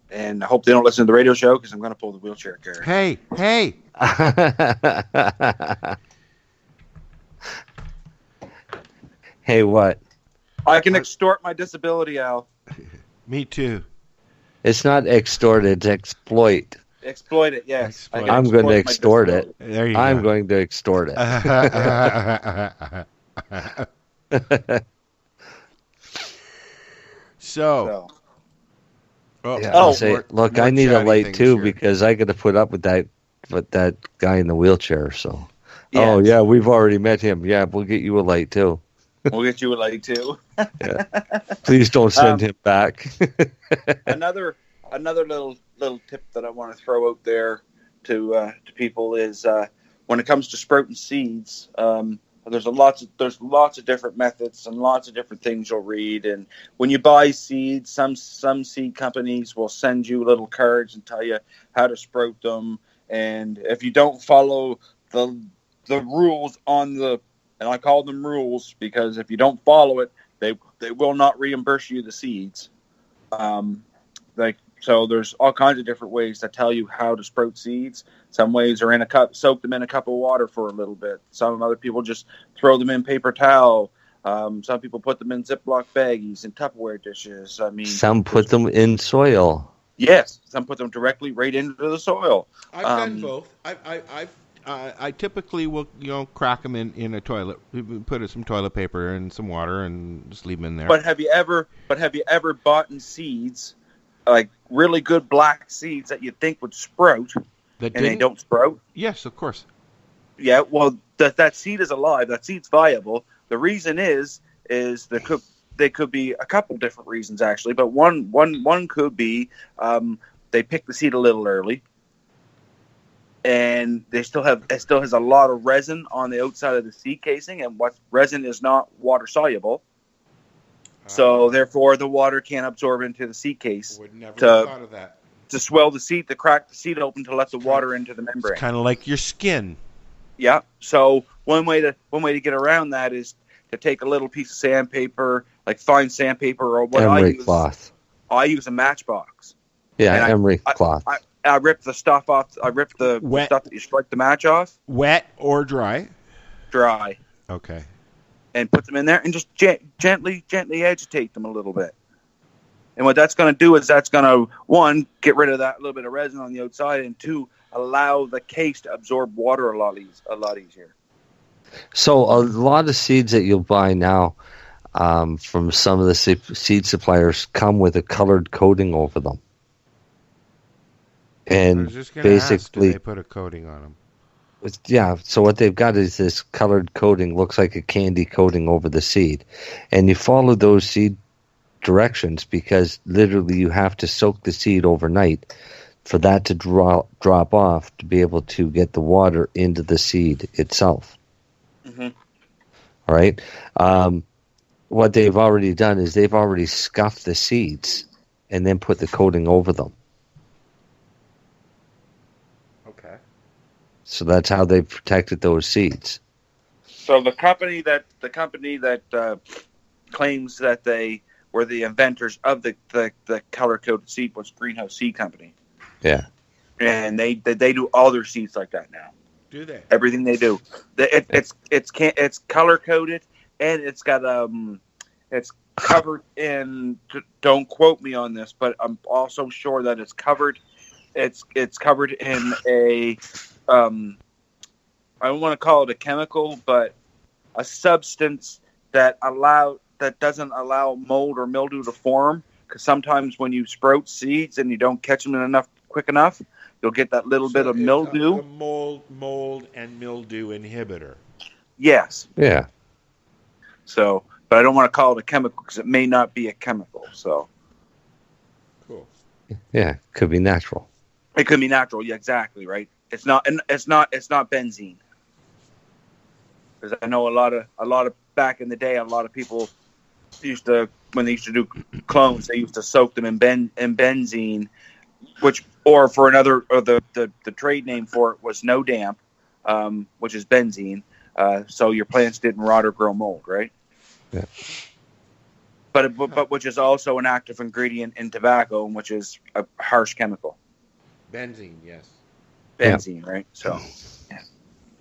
And I hope they don't listen to the radio show because I'm going to pull the wheelchair carrier.
Hey!
Hey, what?
I can extort my disability, Al.
Me too.
It's not extort, it's exploit.
Exploit it, yes.
I'm going to extort it.
There you
I'm
go.
going to extort it.
So.
Look, I need a light too because I got to put up with that guy in the wheelchair. So,
yes.
Oh yeah, we've already met him. Yeah, we'll get you a light too.
We'll get you a light too.
Yeah. Please don't send him back.
Another little tip that I want to throw out there to people is when it comes to sprouting seeds. There's lots of different methods and lots of different things you'll read. And when you buy seeds, some seed companies will send you little cards and tell you how to sprout them. And if you don't follow the rules on and I call them rules because if you don't follow it, they will not reimburse you the seeds. So there's all kinds of different ways that tell you how to sprout seeds. Some ways are in a cup, soak them in a cup of water for a little bit. Some other people just throw them in paper towel. Some people put them in Ziploc baggies and Tupperware dishes. I mean,
some put them in soil.
Yes, some put them directly right into the soil.
I've done both. I typically will, crack them in a toilet, put some toilet paper and some water, and just leave them in there.
But have you ever bought seeds like really good black seeds that you'd think would sprout,
That
and they
didn't?
don't sprout.
Yes, of course.
Yeah, well, that seed is alive. That seed's viable. The reason is there could be a couple different reasons actually, but one could be they picked the seed a little early, and it still has a lot of resin on the outside of the seed casing, and what resin is not water soluble. So therefore, the water can't absorb into the seed case
Would never have thought of that.
to swell the seed, to crack the seed open to let the water into the membrane.
Kind of like your skin.
Yeah. So one way to get around that is to take a little piece of sandpaper, like fine sandpaper, or what
Emery cloth.
I use a matchbox.
Yeah,
And
emery cloth.
I rip the stuff off. I rip the stuff that you strike the match off.
Wet or dry?
Dry.
Okay.
And put them in there and just gently agitate them a little bit. And what that's going to do is that's going to, one, get rid of that little bit of resin on the outside, and two, allow the case to absorb water a lot easier.
So a lot of seeds that you'll buy now from some of the seed suppliers come with a colored coating over them.
I
And
was just going to ask, do
basically,
they put a coating on them?
yeah, so what they've got is this colored coating, looks like a candy coating over the seed. And you follow those seed directions because literally you have to soak the seed overnight for that to drop off to be able to get the water into the seed itself.
Mm-hmm.
All right. What they've already done is they've already scuffed the seeds and then put the coating over them.
Okay.
So that's how they've protected those seeds.
So the company that claims that they were the inventors of the color-coded seed was Greenhouse Seed Company.
Yeah.
And they do all their seeds like that now.
Do they?
Everything they do. It's color-coded, and it's got it's covered in. Don't quote me on this, but I'm also sure that it's covered. It's covered in a I don't want to call it a chemical, but a substance that doesn't allow mold or mildew to form. Because sometimes when you sprout seeds and you don't catch them quick enough, you'll get that little bit of mildew.
A mold and mildew inhibitor.
Yes.
Yeah.
So, but I don't want to call it a chemical because it may not be a chemical. So.
Cool.
Yeah, could be natural.
It could be natural. Yeah, exactly. Right. It's not benzene. Because I know a lot of back in the day, a lot of people when they used to do clones, they used to soak them in benzene, or for another, or the trade name for it was no damp, which is benzene. So your plants didn't rot or grow mold, right?
Yeah.
But which is also an active ingredient in tobacco, which is a harsh chemical.
Benzene, yes.
Benzene, right? So, yeah.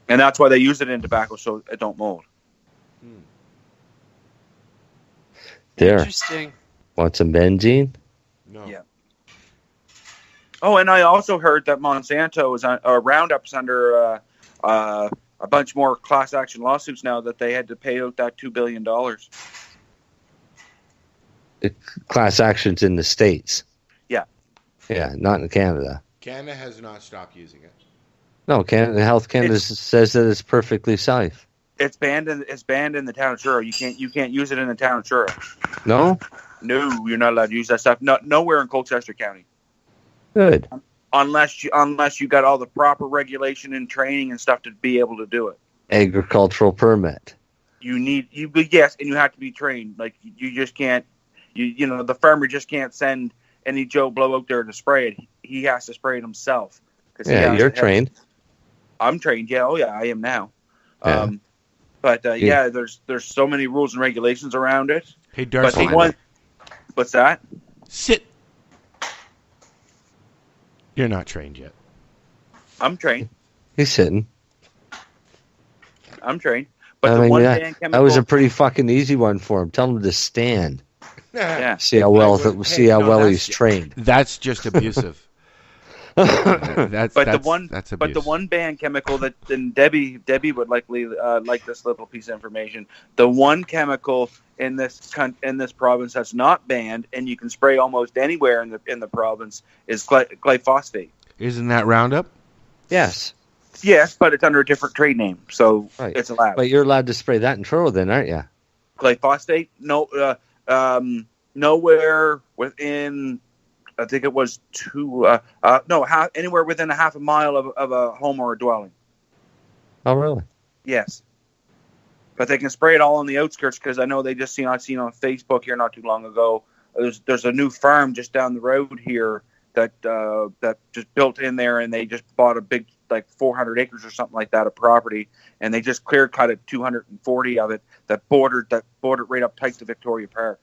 And that's why they use it in tobacco, so it don't mold.
There.
Interesting.
Want some benzene?
No.
Yeah. Oh, and I also heard that Monsanto is Roundup's under a bunch more class action lawsuits now that they had to pay out that $2 billion.
Class actions in the States.
Yeah.
Yeah, not in Canada.
Canada has not stopped using it.
No, Health Canada says that it's perfectly safe.
It's banned in the town of Truro. You can't use it in the town of Truro.
No?
No, you're not allowed to use that stuff. Nowhere in Colchester County.
Good.
Unless you got all the proper regulation and training and stuff to be able to do it.
Agricultural permit.
Yes, and you have to be trained. Like you just can't. The farmer just can't send any Joe Blow out there to spray it. He has to spray it himself.
Yeah, you're trained.
I'm trained. Yeah, oh yeah, I am now.
Yeah.
There's so many rules and regulations around it.
Hey, Darcy.
What's that?
Sit. You're not trained yet.
I'm trained.
He's sitting.
I'm trained. But chemical,
that was a pretty fucking easy one for him. Tell him to stand.
Yeah.
See how well he's trained.
That's just abusive. That's
the one banned chemical that and Debbie would likely like this little piece of information. The one chemical in this province that's not banned and you can spray almost anywhere in the province is glyphosate.
Isn't that Roundup?
Yes.
Yes, but it's under a different trade name, so it's allowed.
But you're allowed to spray that in Truro then, aren't you?
Glyphosate? No, nowhere within, I think it was anywhere within a half a mile of a home or a dwelling.
Oh, really?
Yes. But they can spray it all on the outskirts because I know I seen on Facebook here not too long ago. There's a new farm just down the road here that just built in there, and they just bought a big, like 400 acres or something like that of property, and they just clear cut 240 of it that bordered right up tight to Victoria Park.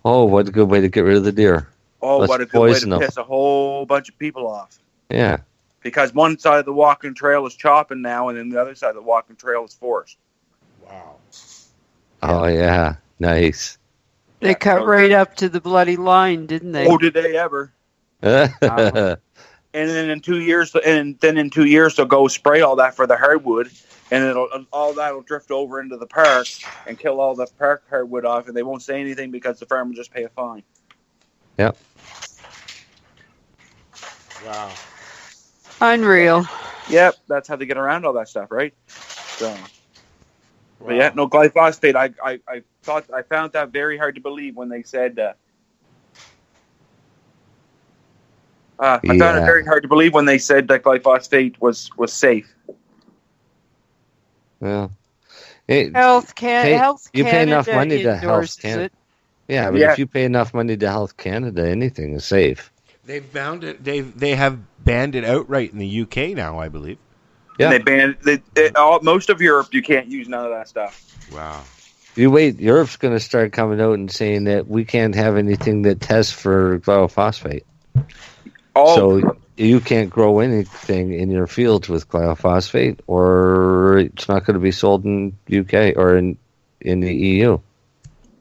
Oh, what a good way to get rid of the deer.
Oh,
Let's
what a good way to
them.
piss a whole bunch of people off.
Yeah.
Because one side of the walking trail is chopping now, and then the other side of the walking trail is forest.
Wow.
Oh, yeah. Nice.
They cut right up to the bloody line, didn't they?
Oh, did they ever? And then in 2 years, they'll go spray all that for the hardwood, and all that'll drift over into the park and kill all the park hardwood off, and they won't say anything because the farm will just pay a fine.
Yep.
Wow.
Unreal.
Yep, that's how they get around all that stuff, right? So, but yeah, no glyphosate. I found that very hard to believe when they said. I found it very hard to believe when they said that glyphosate was safe.
Well,
Health Canada.
You pay enough money to Health Canada. Yeah, but
Yeah.
if you pay enough money to Health Canada, anything is safe.
They've found it. They have banned it outright in the UK now, I believe.
Yeah.
And they banned most of Europe. You can't use none of that stuff.
Wow.
You wait, Europe's going to start coming out and saying that we can't have anything that tests for glyphosate.
Oh.
So you can't grow anything in your fields with glyphosate, or it's not going to be sold in UK or in the EU.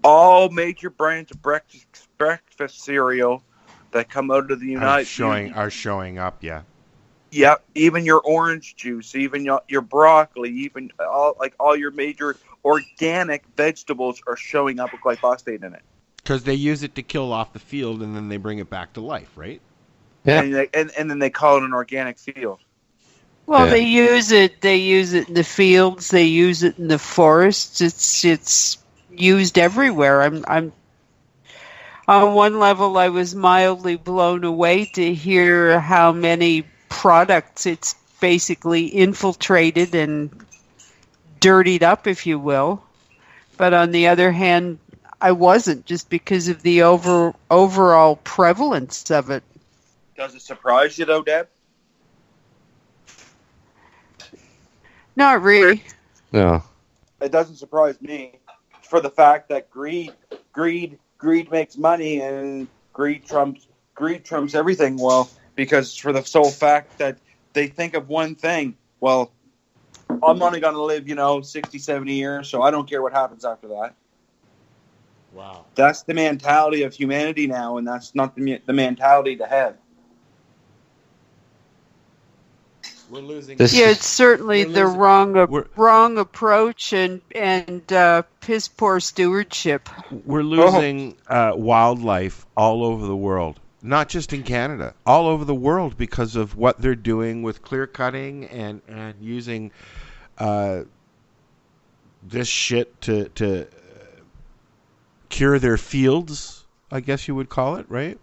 All major brands of breakfast cereal that come out of the United
are showing up. Yeah.
Yeah, even your orange juice, even your broccoli, even all your major organic vegetables are showing up with glyphosate in it.
Because they use it to kill off the field, and then they bring it back to life, right?
Yeah.
And then they call it an organic field.
Well, they use it. They use it in the fields. They use it in the forests. It's used everywhere. I'm on one level. I was mildly blown away to hear how many products it's basically infiltrated and dirtied up, if you will. But on the other hand, I wasn't, just because of the overall prevalence of it.
Does it surprise you though, Deb?
Not really.
No.
It doesn't surprise me, for the fact that greed makes money, and greed trumps everything. Well, because for the sole fact that they think of one thing. Well, I'm only going to live, 60, 70 years, so I don't care what happens after that.
Wow.
That's the mentality of humanity now, and that's not the mentality to have.
We're losing.
It's certainly the wrong approach and piss poor stewardship.
We're losing wildlife all over the world, not just in Canada, all over the world, because of what they're doing with clear cutting and using this shit to cure their fields, I guess you would call it, right?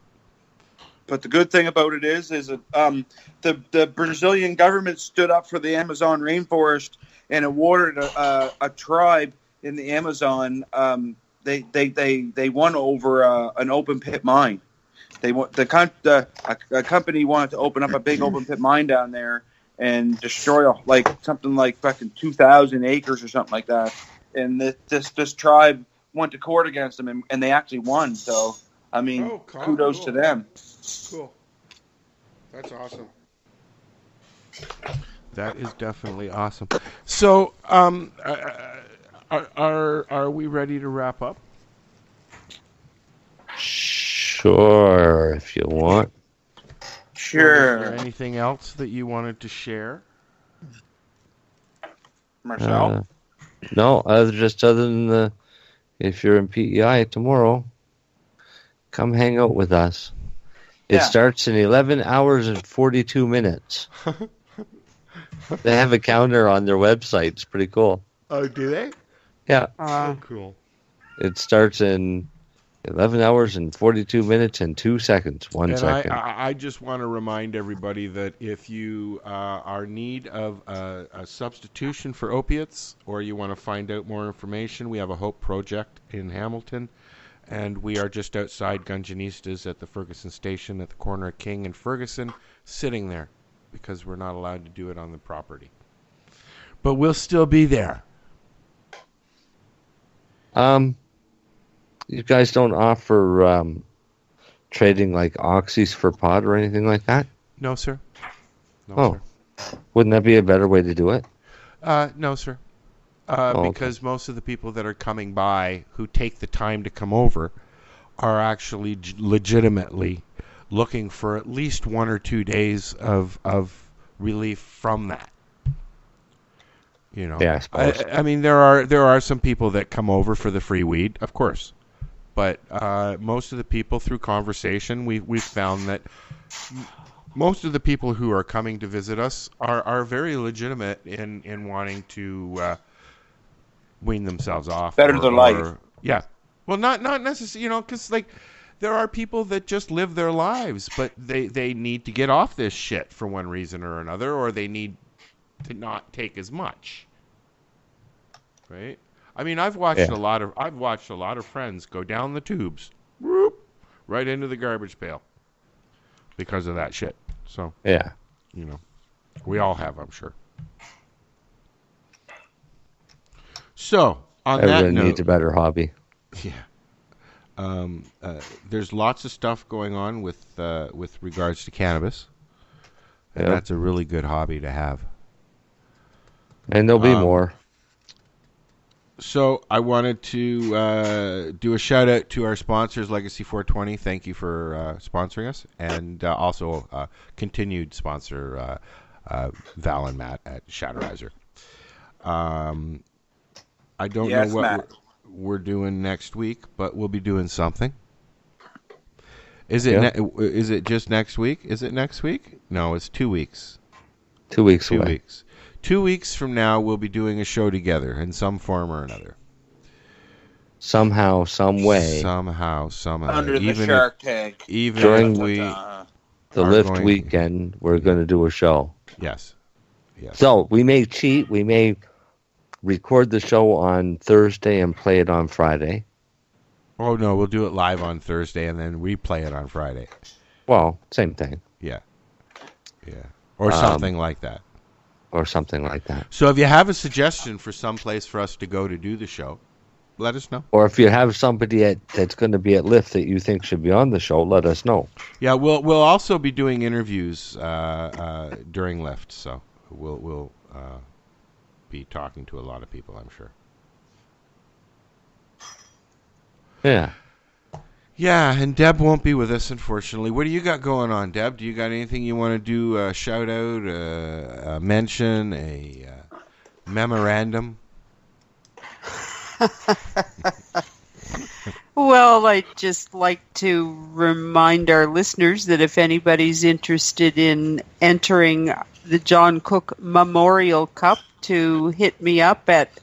But the good thing about it is that the Brazilian government stood up for the Amazon rainforest and awarded a tribe in the Amazon. They won over an open pit mine. A company wanted to open up a big open pit mine down there and destroy something like fucking 2,000 acres or something like that. And this tribe went to court against them, and they actually won. So I mean, kudos to them.
Cool. That's awesome. That is definitely awesome. So, are we ready to wrap up?
Sure, if you want.
Sure.
Is there anything else that you wanted to share?
Marcel?
No, other than if you're in PEI tomorrow, come hang out with us. It starts in 11 hours and 42 minutes. They have a counter on their website. It's pretty cool.
Oh, do they?
Yeah.
Cool.
It starts in 11 hours and 42 minutes and 2 seconds. 1 second.
I just want to remind everybody that if you are in need of a substitution for opiates, or you want to find out more information, we have a Hope Project in Hamilton, and we are just outside Gunjanistas at the Ferguson Station at the corner of King and Ferguson, sitting there because we're not allowed to do it on the property. But we'll still be there.
You guys don't offer trading like oxys for pot or anything like that?
No, sir.
No, sir. Wouldn't that be a better way to do it?
No, sir. Because most of the people that are coming by who take the time to come over are actually legitimately looking for at least 1 or 2 days of relief from that. You know,
yeah, I suppose.
I mean, there are some people that come over for the free weed, of course, but most of the people, through conversation, we've found that most of the people who are coming to visit us are very legitimate in wanting to wean themselves off.
Better their life.
Yeah. Well, not necessarily, you know, because like there are people that just live their lives, but they need to get off this shit for one reason or another, or they need to not take as much. Right? I mean, I've watched a lot of friends go down the tubes, whoop, right into the garbage pail because of that shit. So,
yeah,
you know, we all have, I'm sure. So, on
everyone
that note,
needs a better hobby.
Yeah. There's lots of stuff going on with regards to cannabis, and that's a really good hobby to have.
And there'll be more.
So I wanted to do a shout out to our sponsors, Legacy 420. Thank you for sponsoring us, and also continued sponsor Val and Matt at Shatterizer. I don't know what we're doing next week, but we'll be doing something. Is it is it just next week? Is it next week? No, it's 2 weeks.
2 weeks
2
away.
weeks. 2 weeks from now, we'll be doing a show together in some form or another.
Somehow, some way.
Somehow.
Under the Shark Tank.
Even
during the Lift weekend, we're going to do a show.
Yes.
So we may cheat. We may record the show on Thursday and play it on Friday.
Oh, no, we'll do it live on Thursday and then replay it on Friday.
Well, same thing.
Yeah. Or something like that.
So
if you have a suggestion for some place for us to go to do the show, let us know.
Or if you have somebody that's going to be at Lift that you think should be on the show, let us know.
Yeah, we'll also be doing interviews during Lift, so we'll be talking to a lot of people, I'm sure.
Yeah.
Yeah, and Deb won't be with us, unfortunately. What do you got going on, Deb? Do you got anything you want to do? A shout out, a mention, a memorandum?
Well, I'd just like to remind our listeners that if anybody's interested in entering the John Cook Memorial Cup, to hit me up at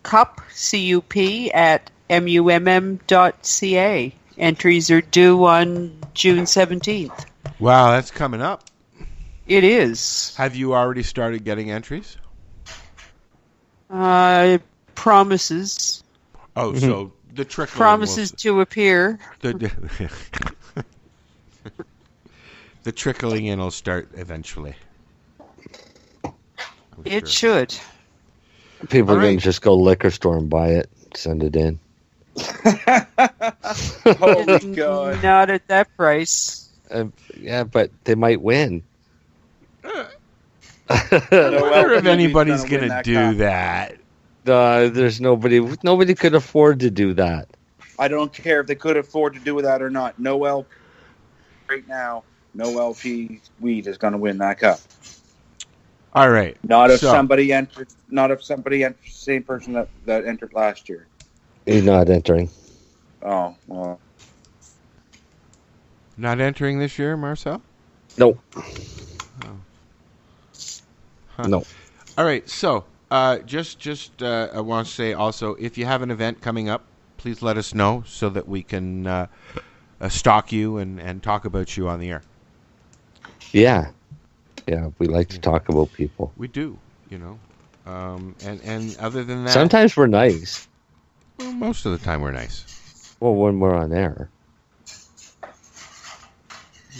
cup@mumm.ca. Entries are due on June 17th.
Wow, that's coming up.
It is.
Have you already started getting entries?
Promises.
Oh, so the trickling
promises to appear.
The trickling in will start eventually.
It should.
People are going to just go liquor store and buy it, send it in.
Holy God.
Not at that price.
Yeah, but they might win.
I wonder if anybody's going to do that.
There's nobody could afford to do that.
I don't care if they could afford to do that or not. Noel, right now, no LP weed is going to win that cup.
All right.
Not if somebody entered. Not if somebody entered. Same person that entered last year.
He's not entering.
Oh well.
Not entering this year, Marcel?
No.
Oh. Huh.
No.
All right. So, just I want to say also, if you have an event coming up, please let us know so that we can stalk you and talk about you on the air.
Yeah. Yeah, we like to talk about people.
We do, you know. And other than that...
Sometimes we're nice.
Well, most of the time we're nice.
Well, when we're on air.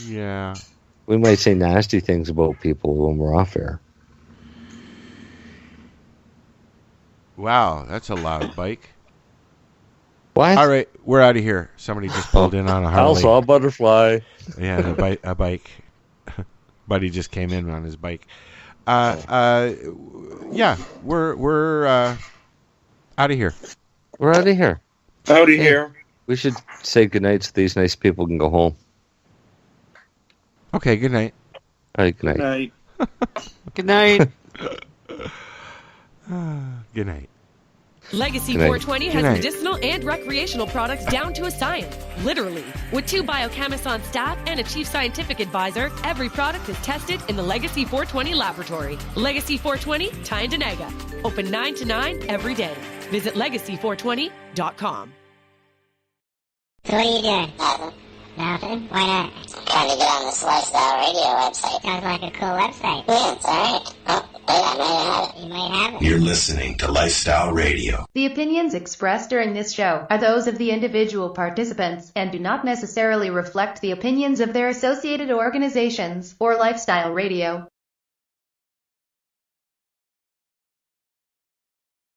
Yeah.
We might say nasty things about people when we're off air.
Wow, that's a loud bike.
What?
All right, we're out of here. Somebody just pulled in on a Harley.
I saw a butterfly.
Yeah, a bike. Buddy just came in on his bike. Yeah, we're out of here.
We're out of here.
Out of here.
We should say goodnight so these nice people can go home.
Okay, good night.
All right, good
night.
Good night.
Good night.
Legacy 420 has medicinal and recreational products down to a science, literally. With 2 biochemists on staff and a chief scientific advisor, every product is tested in the Legacy 420 laboratory. Legacy 420, Tyndonega. Open 9 to 9 every day. Visit legacy420.com.
So what are you doing? Nothing? Why not?
Trying to get on this Lifestyle Radio website.
Sounds like a cool website.
Yeah, it's alright. Oh, wait, I might have it.
You might have it.
You're listening to Lifestyle Radio.
The opinions expressed during this show are those of the individual participants and do not necessarily reflect the opinions of their associated organizations or Lifestyle Radio.